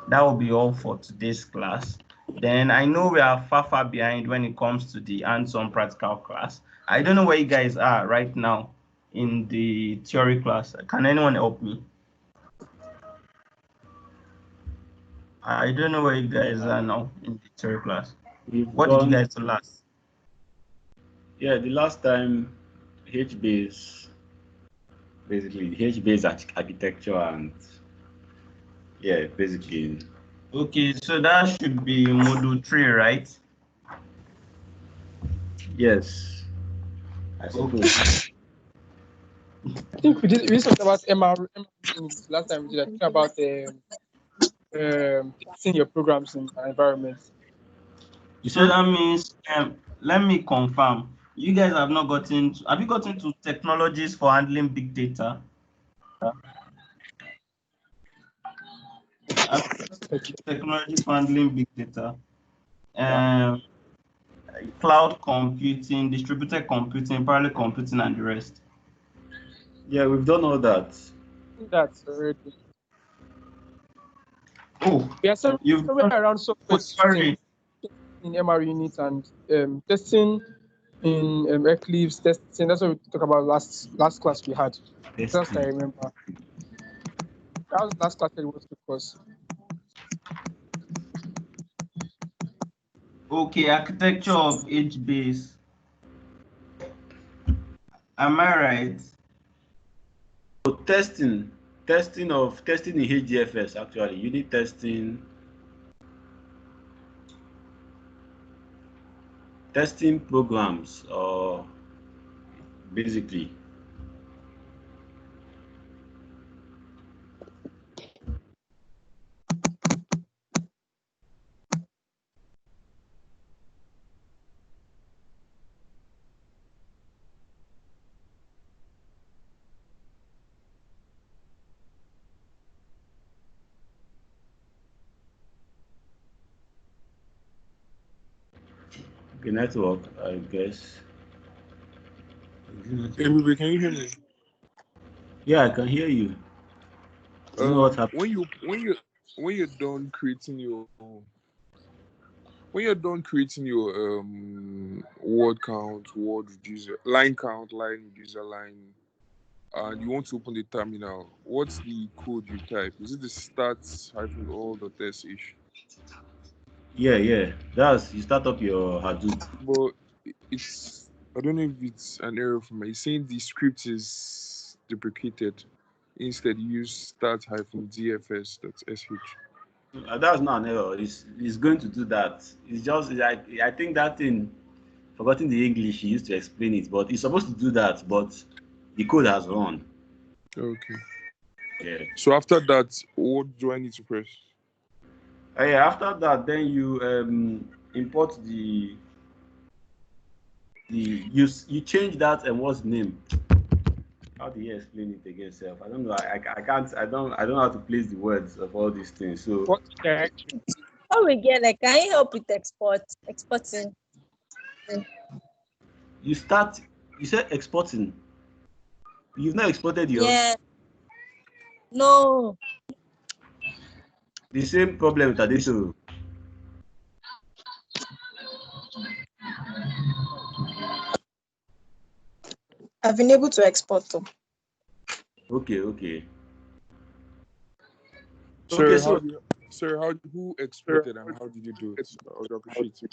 Speaker 1: that will be all for today's class. Then I know we are far behind when it comes to the hands-on practical class. I don't know where you guys are right now in the theory class. Can anyone help me? I don't know where you guys are now in the theory class.
Speaker 5: We've
Speaker 1: What did you
Speaker 5: gone.
Speaker 1: guys do last?
Speaker 5: Yeah, the last time HBase, basically HBase architecture and yeah, basically
Speaker 1: Okay, so that should be module 3, right?
Speaker 5: yes, I suppose.
Speaker 1: Okay.
Speaker 2: I think we talked about MR last time we did. I think about testing your programs in environments.
Speaker 1: So that means, let me confirm. You guys have not gotten to, have you gotten to technologies for handling big data? Have you gotten to technologies for handling big data? Um, Cloud computing, distributed computing, parallel computing, and the rest.
Speaker 5: Yeah, we've done all that.
Speaker 2: That's already.
Speaker 1: Oh,
Speaker 2: We are
Speaker 1: you've
Speaker 2: somewhere
Speaker 1: done,
Speaker 2: around software
Speaker 1: oh,
Speaker 2: testing
Speaker 1: sorry.
Speaker 2: in MR unit and testing in Eclipse testing. That's what we talked about last class we had. Just I remember. That was last class it was because
Speaker 1: Okay, architecture of HBase. Am I right?
Speaker 5: So testing in HDFS actually, unit testing programs or basically. Okay, network, I guess.
Speaker 7: Everybody, can you hear me?
Speaker 5: Yeah, I can hear you. Do you know what happened?
Speaker 7: When you're done creating your word count, word reducer, line reducer, line, and you want to open the terminal, what's the code you type? Is it the start-all.sh?
Speaker 5: Yeah. That's you start up your Hadoop.
Speaker 7: But it's I don't know if it's an error for me. It's saying the script is deprecated. Instead, use start-dfs.sh.
Speaker 5: That's not an error. It's going to do that. It's just I think that thing, forgotten the English he used to explain it, but it's supposed to do that, but the code has run.
Speaker 7: Okay.
Speaker 5: Yeah.
Speaker 7: So after that, what do I need to press?
Speaker 5: Yeah, after that, then you import you change that and what's the name? How do you explain it again, self? I don't know. I can't. I don't know how to place the words of all these things. So
Speaker 2: What directory?
Speaker 8: How we get like, can you help with exporting?
Speaker 5: you start. You said exporting. You've not exported yours.
Speaker 8: Yeah. No.
Speaker 5: The same problem with Adeto.
Speaker 6: I've been able to export them.
Speaker 5: Okay, okay.
Speaker 7: Sir,
Speaker 5: Okay, so
Speaker 7: who exported and how did you do it? I would appreciate it.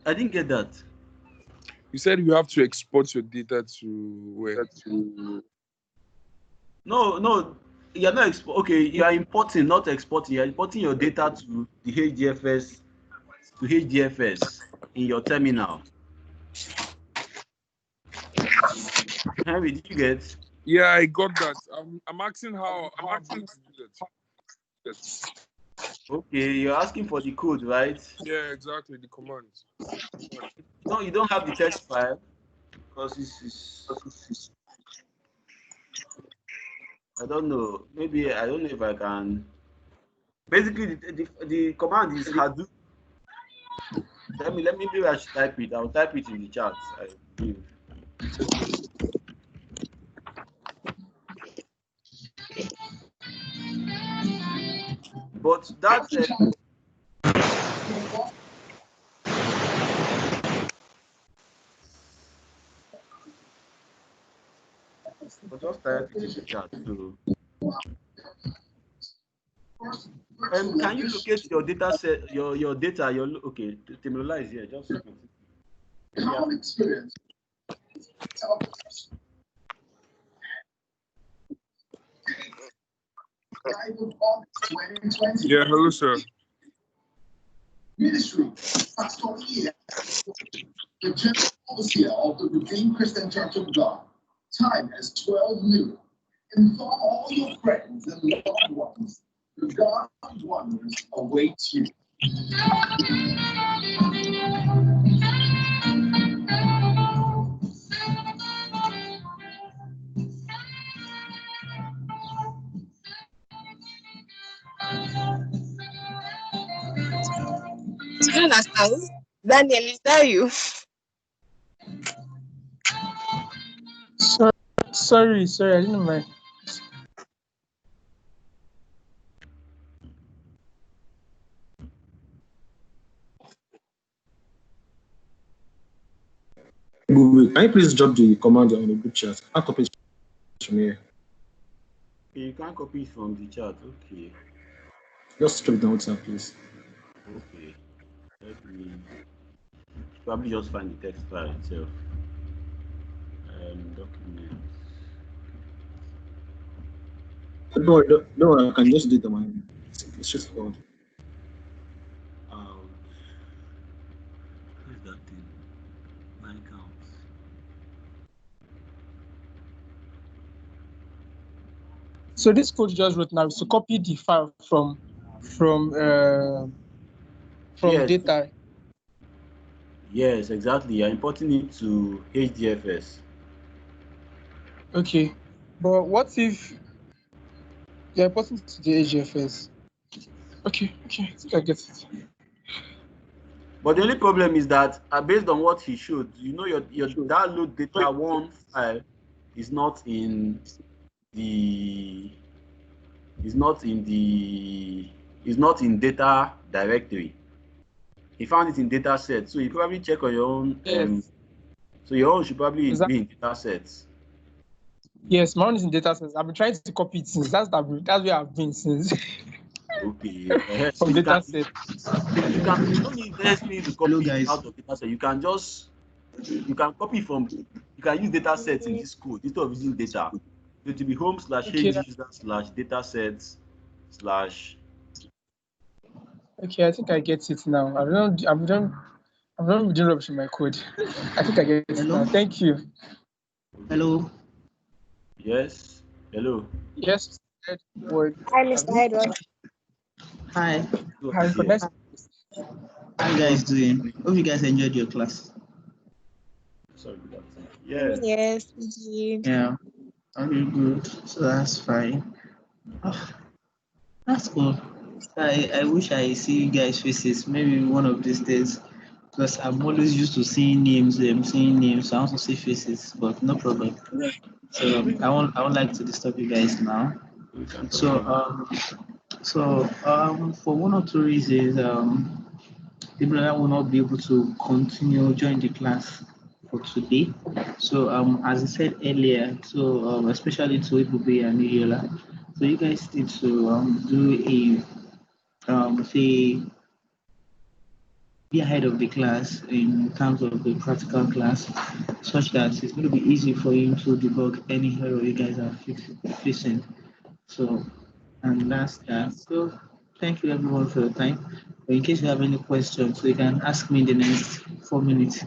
Speaker 5: I didn't get that.
Speaker 7: You said you have to export your data to where?
Speaker 5: No, you're not okay. You are importing, not exporting. You're importing your data to the HDFS in your terminal. Henry, did you get?
Speaker 7: Yeah, I got that. I'm asking how I'm going to do that.
Speaker 5: Okay, you're asking for the code, right?
Speaker 7: Yeah, exactly. The commands.
Speaker 5: No, you don't have the text file because it's I don't know. Maybe I don't know if I can. Basically, the command is Hadoop. Let me maybe I should type it. I'll type it in the chat. I believe. But that's but just type it in the chat. So, can you locate your data set? Your data. Okay. Temola is here. Just continue.
Speaker 7: Yeah, hello, sir.
Speaker 9: Ministry, Pastor Ian, the general overseer of the Redeemed Christian Church of God. Time is 12 noon. Inform all your friends and loved ones. The God's wonders await you.
Speaker 6: Do you understand? Daniel, is that you?
Speaker 2: Sorry, I didn't know my.
Speaker 4: Google, can you please drop the command on the group chat? I'll copy it from here.
Speaker 5: Okay, you can't copy it from the chat. Okay.
Speaker 4: Just drop it down WhatsApp, please.
Speaker 5: Okay. Let me probably just find the text file itself. Documents.
Speaker 4: Don't worry, I can just do it on my own. It's just forward.
Speaker 5: Where's that thing? Line counts.
Speaker 2: So this code you just wrote now is to copy the file from
Speaker 5: Yes.
Speaker 2: data.
Speaker 5: Yes, exactly. You're importing it to HDFS.
Speaker 2: Okay, but what if you're importing to the HDFS? Okay, I think I get it.
Speaker 5: But the only problem is that based on what he showed, your download data one file is not in data directory. He found it in data set, so you probably check on your own.
Speaker 2: Yes.
Speaker 5: So your own should probably be in data sets.
Speaker 2: Yes, my own is in data sets. I've been trying to copy it since. That's where I've been since.
Speaker 5: Okay.
Speaker 2: From data set.
Speaker 5: You don't need necessarily to copy it out of data set. You can copy from. You can use data sets in this code instead of using data. So it will be home/user/datasets/
Speaker 2: Okay, I think I get it now. I'm not reading rubbish in my code. I think I get it now. Thank you.
Speaker 9: Hello.
Speaker 5: Yes. Hello.
Speaker 2: Yes.
Speaker 6: Hi, Mr. Edward.
Speaker 9: Hi.
Speaker 2: Hi,
Speaker 9: How you guys doing? Hope you guys enjoyed your class.
Speaker 1: sorry, good afternoon. Yeah.
Speaker 6: Yes, we did.
Speaker 4: Yeah. Okay, good. So that's fine. Oh, that's cool. I wish I see you guys' faces maybe one of these days because I'm always used to seeing names. Seeing names. So I want to see faces, but no problem. So I won't like to disturb you guys now.
Speaker 1: We can talk
Speaker 4: So
Speaker 1: now.
Speaker 4: for one or two reasons, the brother will not be able to continue join the class for today. So as I said earlier, so especially to Ibube and Yola, so you guys need to do say be ahead of the class in terms of the practical class, such that it's going to be easy for you to debug any error you guys are facing. So, and that's that. So, thank you everyone for your time. But in case you have any questions, so you can ask me in the next 4 minutes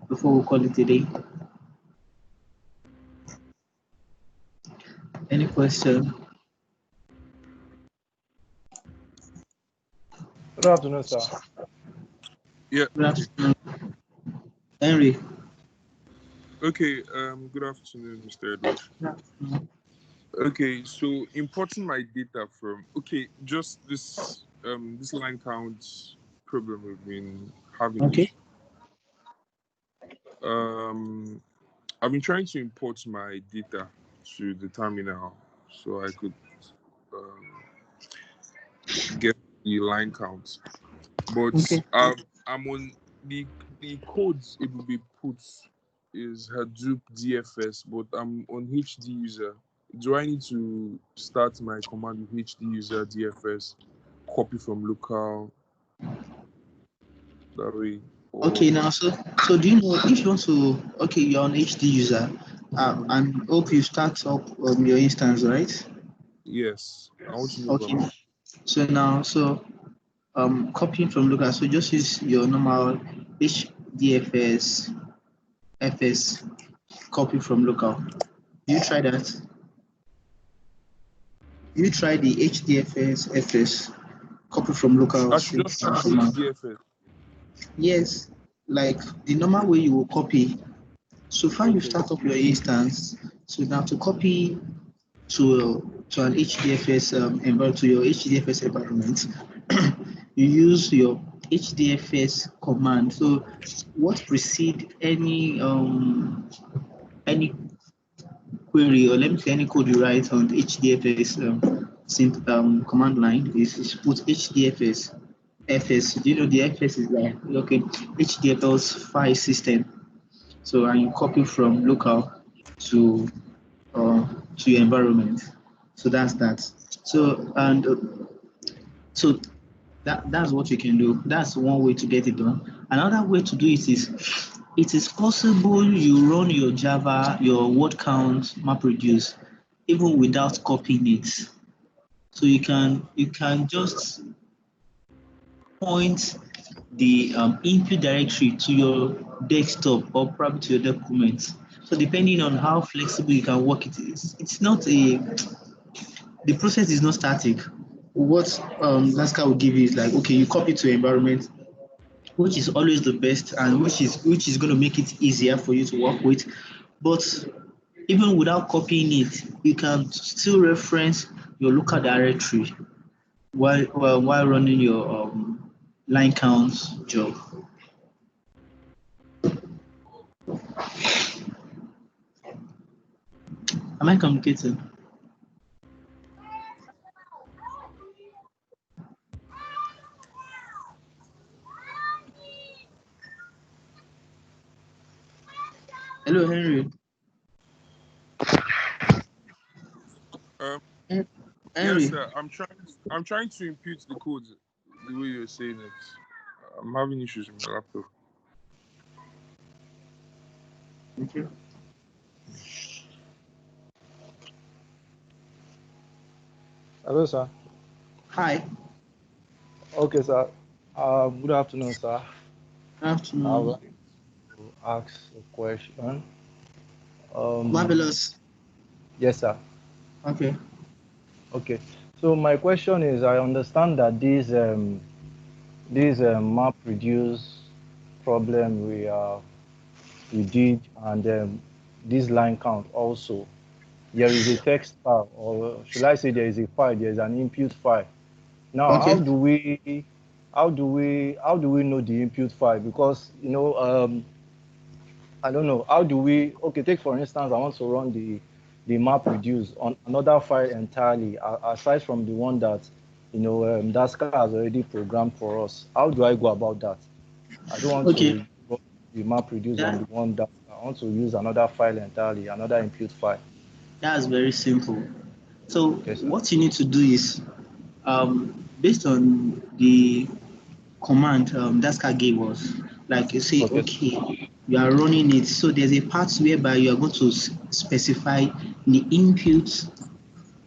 Speaker 4: before we call it a day. Any question?
Speaker 3: Good afternoon, sir.
Speaker 7: Yeah.
Speaker 4: Good afternoon. Henry.
Speaker 7: Okay. Good afternoon, Mr. Edward.
Speaker 4: Good afternoon.
Speaker 7: Okay, so importing my data from just this line count problem we've been having
Speaker 4: Okay.
Speaker 7: is I've been trying to import my data to the terminal so I could um, get the line count, but
Speaker 4: Okay.
Speaker 7: I'm on the codes it will be put is Hadoop DFS, but I'm on HD user. Do I need to start my command with HD user DFS, copy from local that way?
Speaker 4: Okay,
Speaker 7: Or
Speaker 4: now so do you know if you want to you're on HD user and hope you start up your instance, right?
Speaker 7: yes, I want to know
Speaker 4: Okay.
Speaker 7: about.
Speaker 4: So now copying from local, so just use your normal HDFS FS copy from local. You try that. You try the HDFS FS copy from local
Speaker 7: I should just use
Speaker 4: command.
Speaker 7: HDFS.
Speaker 4: Yes, like the normal way you will copy. So far you
Speaker 7: Okay.
Speaker 4: start up your instance. So now to copy to an HDFS to your HDFS environment, you use your HDFS command. So what precede any query, or let me say any code you write on HDFS command line is put HDFS FS. Do you know the FS is like HDFS file system. So and you copy from local to your environment. So that's that. So and so that's what you can do. That's one way to get it done. Another way to do it is possible you run your Java, your word count MapReduce even without copying it. So you can just point the input directory to your desktop or probably to your documents. So depending on how flexible you can work it's not the process is not static. What Laska will give you is like, okay, you copy to your environment, which is always the best and which is going to make it easier for you to work with. But even without copying it, you can still reference your local directory while running your line counts job. Am I communicating? Hello, Henry.
Speaker 7: Um, yes,
Speaker 4: Henry.
Speaker 7: sir. I'm trying to impute the code the way you're saying it. I'm having issues with my laptop.
Speaker 4: Okay.
Speaker 3: Hello, sir.
Speaker 4: Hi.
Speaker 3: Okay, sir. Good afternoon, sir. I would
Speaker 4: Afternoon.
Speaker 3: like to ask a question. Um,
Speaker 4: Marvelous.
Speaker 3: yes, sir.
Speaker 4: Okay.
Speaker 3: Okay. So my question is, I understand that this map reduce problem we are we did, and this line count also. There is a text file, or should I say there is a file, there is an input file. Now,
Speaker 4: Okay.
Speaker 3: how do we know the input file? Because I don't know. How do we? Okay, take for instance, I want to run the map reduce on another file entirely, aside from the one that Daska has already programmed for us. How do I go about that? I don't want
Speaker 4: Okay.
Speaker 3: to run the map reduce on
Speaker 4: That
Speaker 3: the one that I want to use another file entirely, another input file.
Speaker 4: that's very simple. So
Speaker 3: Okay, sir.
Speaker 4: what you need to do is, based on the command Daska gave us, like you say,
Speaker 3: Okay, sir.
Speaker 4: okay, you are running it. So there's a part whereby you are going to specify the input,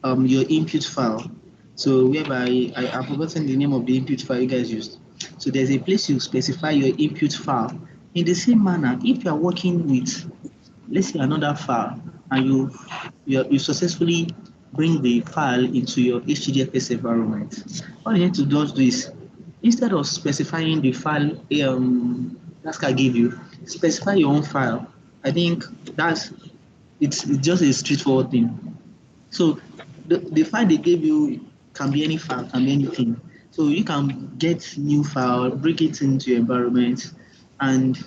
Speaker 4: your input file. So whereby I've forgotten the name of the input file you guys used. So there's a place you specify your input file. In the same manner, if you are working with, let's say, another file, and you successfully bring the file into your HTTPS environment, all you need to do is, instead of specifying the file Laska gave you, specify your own file. I think it's just a straightforward thing. So the file they gave you can be any file, can be anything. So you can get new file, bring it into your environment, and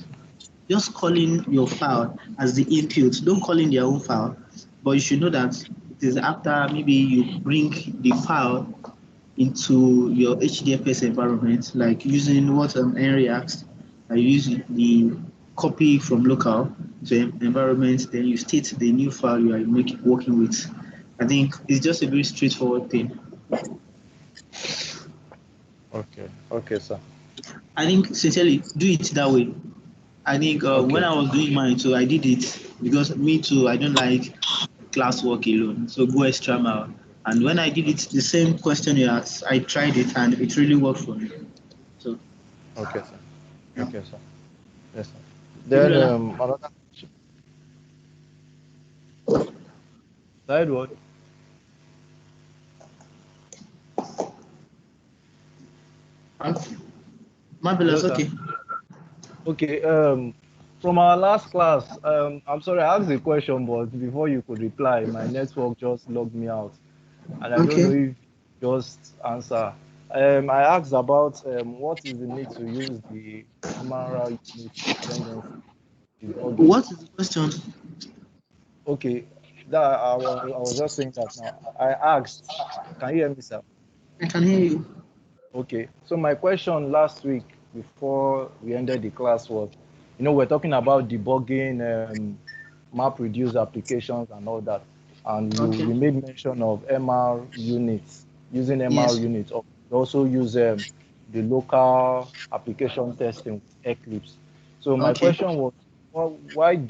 Speaker 4: just calling your file as the input. Don't call in their own file, but you should know that it is after maybe you bring the file into your HDFS environment, like using what Henry asked. I use the copy from local to environment, then you state the new file you are working with. I think it's just a very straightforward thing.
Speaker 3: Okay, okay, sir.
Speaker 4: I think sincerely do it that way. I think when
Speaker 3: Okay,
Speaker 4: I was doing mine, so I did it because me too, I don't like classwork alone. So go extra mile. And when I did it, the same question you asked, I tried it and it really worked for me. So,
Speaker 3: okay, sir.
Speaker 4: yeah.
Speaker 3: Okay, sir. Yes, sir.
Speaker 4: Okay,
Speaker 3: Then
Speaker 4: brother.
Speaker 3: another side what?
Speaker 4: Okay.
Speaker 3: Hello,
Speaker 4: Marvelous.
Speaker 3: sir.
Speaker 4: Okay.
Speaker 3: Okay, from our last class, I'm sorry, I asked a question, but before you could reply, my network just logged me out, and I don't know
Speaker 4: Okay.
Speaker 3: if just answer. I asked about what is the need to use the MRI unit dependency debugging.
Speaker 4: What is the question?
Speaker 3: Okay, that I was just saying that now. I asked, can you hear me, sir?
Speaker 4: I can hear you.
Speaker 3: Okay, so my question last week before we ended the class was, we're talking about debugging map reduce applications and all that, and
Speaker 4: Okay.
Speaker 3: we made mention of MR units, using MR
Speaker 4: Yes.
Speaker 3: units. We also use the local application testing with Eclipse. So my
Speaker 4: Okay.
Speaker 3: question was,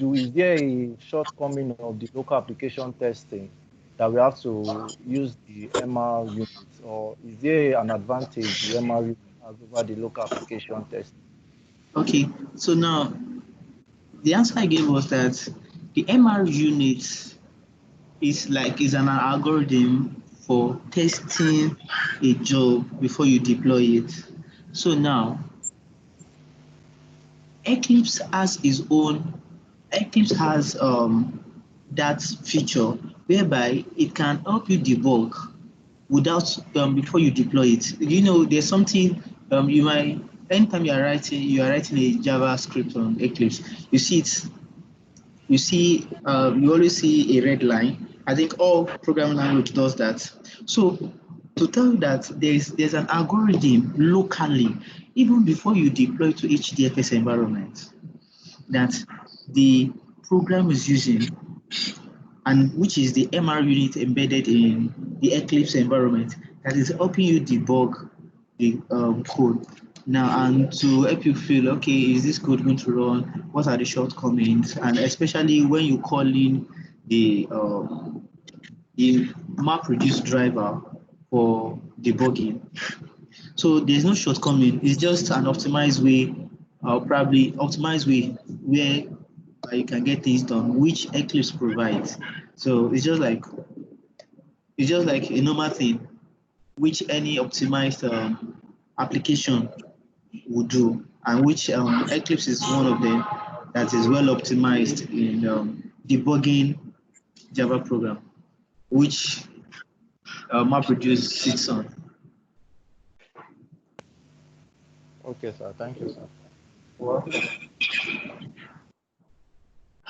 Speaker 3: is there a shortcoming of the local application testing that we have to use the MR units, or is there an advantage the MR unit has over the local application testing?
Speaker 4: Okay. So now the answer I gave was that the MR unit is an algorithm for testing a job before you deploy it. So now Eclipse has its own. Eclipse has that feature whereby it can help you debug without before you deploy it. There's something you might anytime you are writing a JavaScript on Eclipse, you see it you always see a red line. I think all programming language does that. So to tell you that there's an algorithm locally, even before you deploy to HDFS environment, that the program is using, and which is the MR unit embedded in the Eclipse environment, that is helping you debug the code. Now, and to help you feel, okay, is this code going to run? What are the shortcomings? And especially when you call in the MapReduce driver for debugging. So there's no shortcoming. It's just an optimized way, probably optimized way where you can get things done, which Eclipse provides. So it's just like a normal thing, which any optimized application would do, and which Eclipse is one of them. that is well optimized in debugging Java program, which MapReduce sits on.
Speaker 3: Okay, sir. Thank you, sir.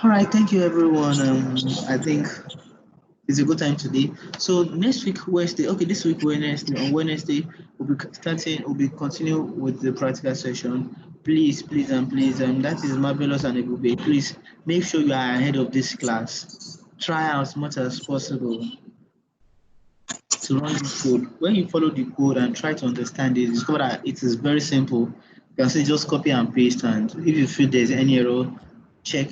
Speaker 4: All right, thank you, everyone. I think it's a good time today. So next week Wednesday, okay, this week Wednesday, on Wednesday we'll be continue with the practical session. Please, that is Marvelous and Ebube. Please make sure you are ahead of this class. Try as much as possible to run this code. When you follow the code and try to understand it, discover that it is very simple. You can say just copy and paste, and if you feel there's any error, check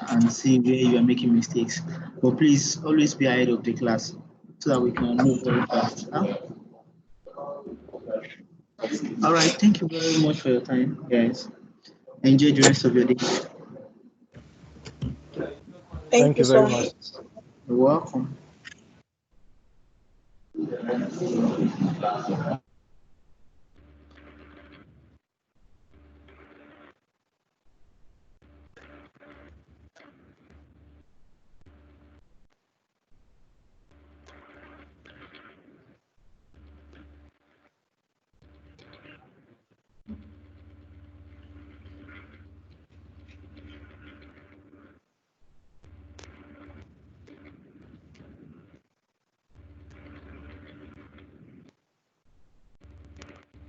Speaker 4: and see where you are making mistakes. But please always be ahead of the class so that we can move very fast. Huh? All right, thank you very much for your time, guys. Enjoy the rest of your day.
Speaker 6: Thank you
Speaker 3: you
Speaker 6: so
Speaker 3: very
Speaker 6: much.
Speaker 3: much.
Speaker 4: You're welcome.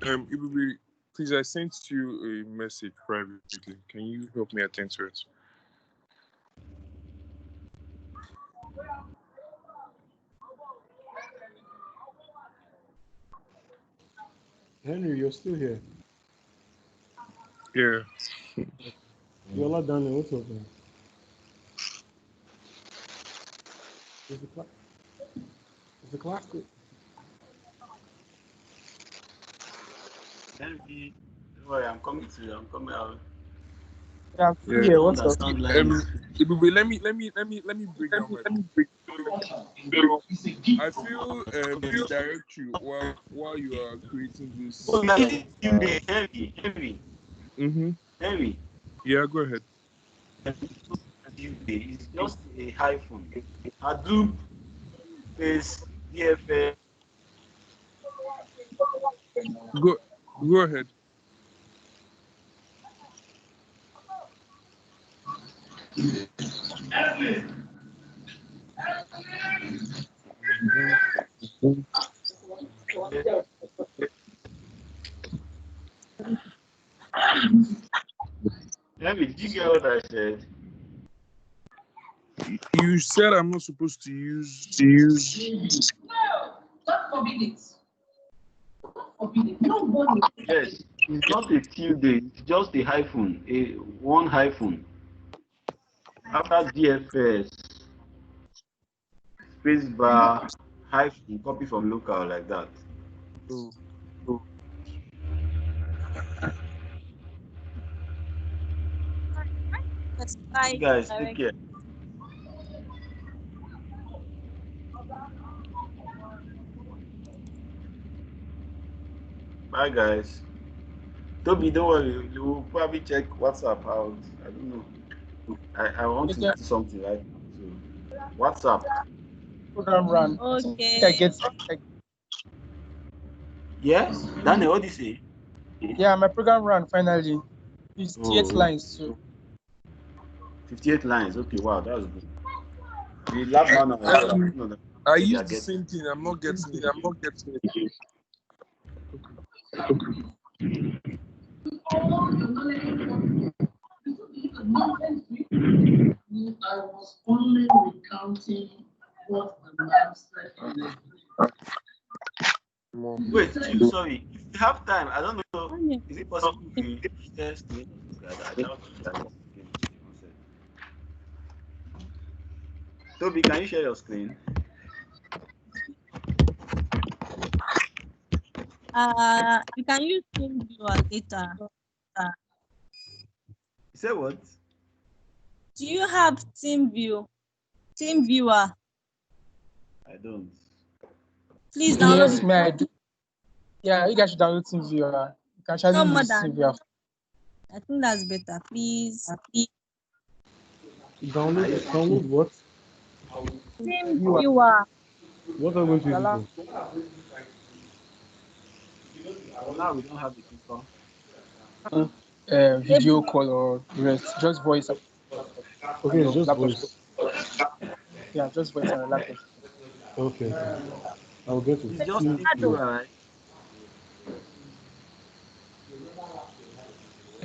Speaker 7: Ibube, please, I sent you a message privately. Can you help me attend to it?
Speaker 10: Henry, you're still here.
Speaker 7: Yeah.
Speaker 10: Yola Daniel, what's up, man? Is the class good?
Speaker 5: Henry, don't worry, I'm coming to you. I'm coming out.
Speaker 2: Yeah, I'm
Speaker 7: Yeah.
Speaker 2: here. What's up?
Speaker 5: Understand lines.
Speaker 7: Ibube, let me break down my point. I feel the directory while you are creating this.
Speaker 5: Oh, yeah, Tuesday, Henry.
Speaker 7: Mm-hmm.
Speaker 5: Henry.
Speaker 7: Yeah, go ahead.
Speaker 5: Tuesday is just a hyphen. Hadoop is DFS.
Speaker 7: Go ahead.
Speaker 5: Henry, did you get what I said?
Speaker 7: You said I'm not supposed to use.
Speaker 9: God forbid it. Forbid it. Nobody.
Speaker 5: Yes, it's not a Tuesday, it's just a hyphen, one hyphen. After DFS, space bar, hyphen, copy from local like that.
Speaker 7: Oh.
Speaker 5: You guys, take care. Bye, guys. Toby, don't worry. You'll probably check WhatsApp out. I don't know. I want to do something right now. So, WhatsApp.
Speaker 2: Program run.
Speaker 8: Okay.
Speaker 2: I get.
Speaker 5: Yes? Daniel, what do you say?
Speaker 2: Yeah, my program ran finally. 58 lines too.
Speaker 5: 58 lines. Okay, wow, that's good. The lab man,
Speaker 7: I use the same thing. I'm not getting it.
Speaker 9: I was only recounting what the man said.
Speaker 5: Wait, sorry. If you have time, I don't know. Is it possible we share screen together? I doubt that. Toby, can you share your screen?
Speaker 8: You can use TeamViewer later.
Speaker 5: You said what?
Speaker 8: Do you have TeamViewer?
Speaker 5: I don't.
Speaker 8: Please download
Speaker 2: Yes,
Speaker 8: it.
Speaker 2: may I do? Yeah, you guys should download TeamViewer. You can actually use TeamViewer.
Speaker 8: I think that's better. Please.
Speaker 10: Download what?
Speaker 8: Team
Speaker 2: You are
Speaker 8: viewer.
Speaker 10: What am I going to use it
Speaker 2: Lala.
Speaker 10: for?
Speaker 5: For now, we don't have a tutor.
Speaker 2: Video call or rest. Just voice on
Speaker 10: Okay, it's
Speaker 2: your
Speaker 10: just
Speaker 2: laptop screen.
Speaker 10: voice.
Speaker 2: Yeah, just voice on your laptop screen.
Speaker 10: Okay, I'll get it.
Speaker 5: It's just
Speaker 10: Team
Speaker 5: team
Speaker 10: viewer.
Speaker 5: viewer, right?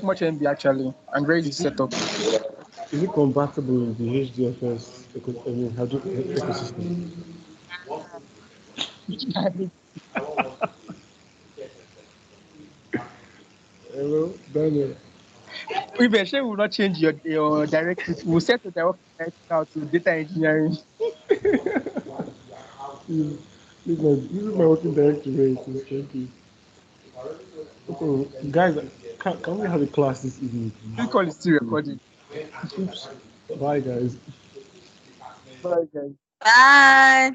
Speaker 2: Not much MB actually, and very easy
Speaker 10: Is it
Speaker 2: setup.
Speaker 10: is it compatible with the HDFS Hadoop ecosystem? Hello, Daniel.
Speaker 2: We sure will not change your directive. We'll set the directive now to data engineering.
Speaker 10: This is my working directory. Thank you. Okay, guys, can we have a class this evening,
Speaker 2: This
Speaker 10: please?
Speaker 2: call is still recording.
Speaker 10: Oops. Bye, guys.
Speaker 2: Bye, guys.
Speaker 8: Bye.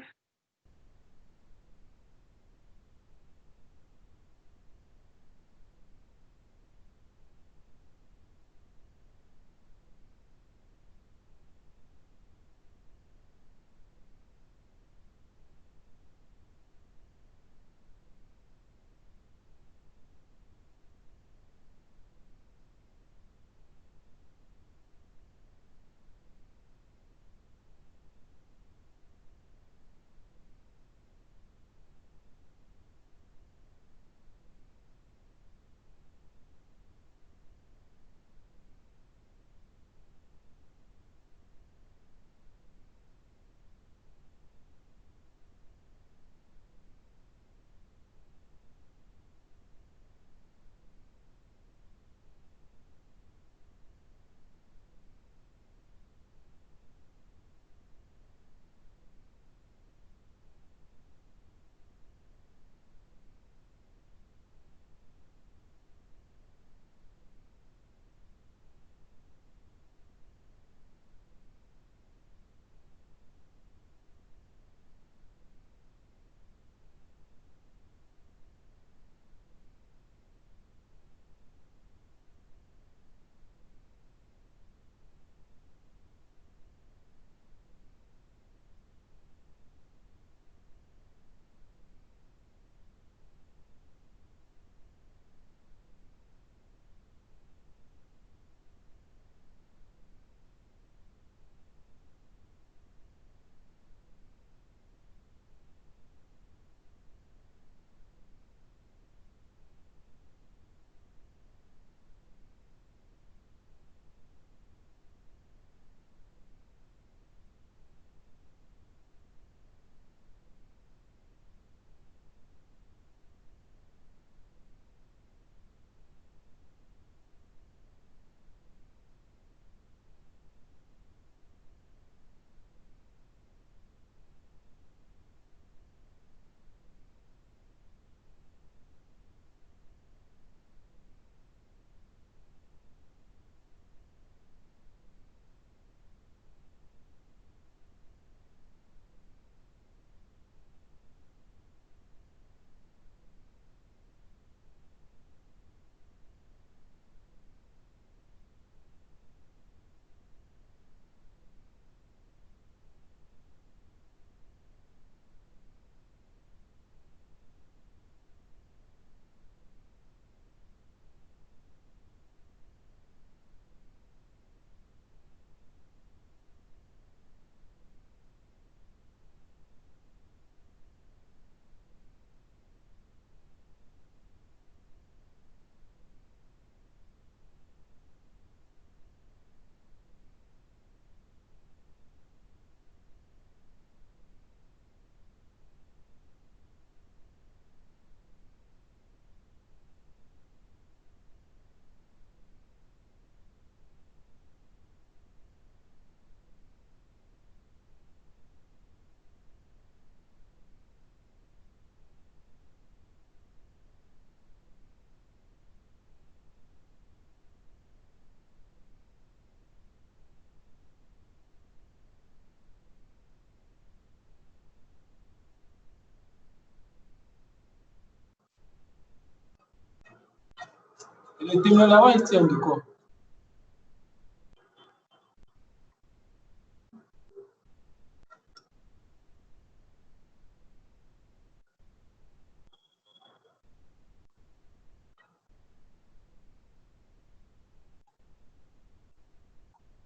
Speaker 2: Temilola, why is still on the call?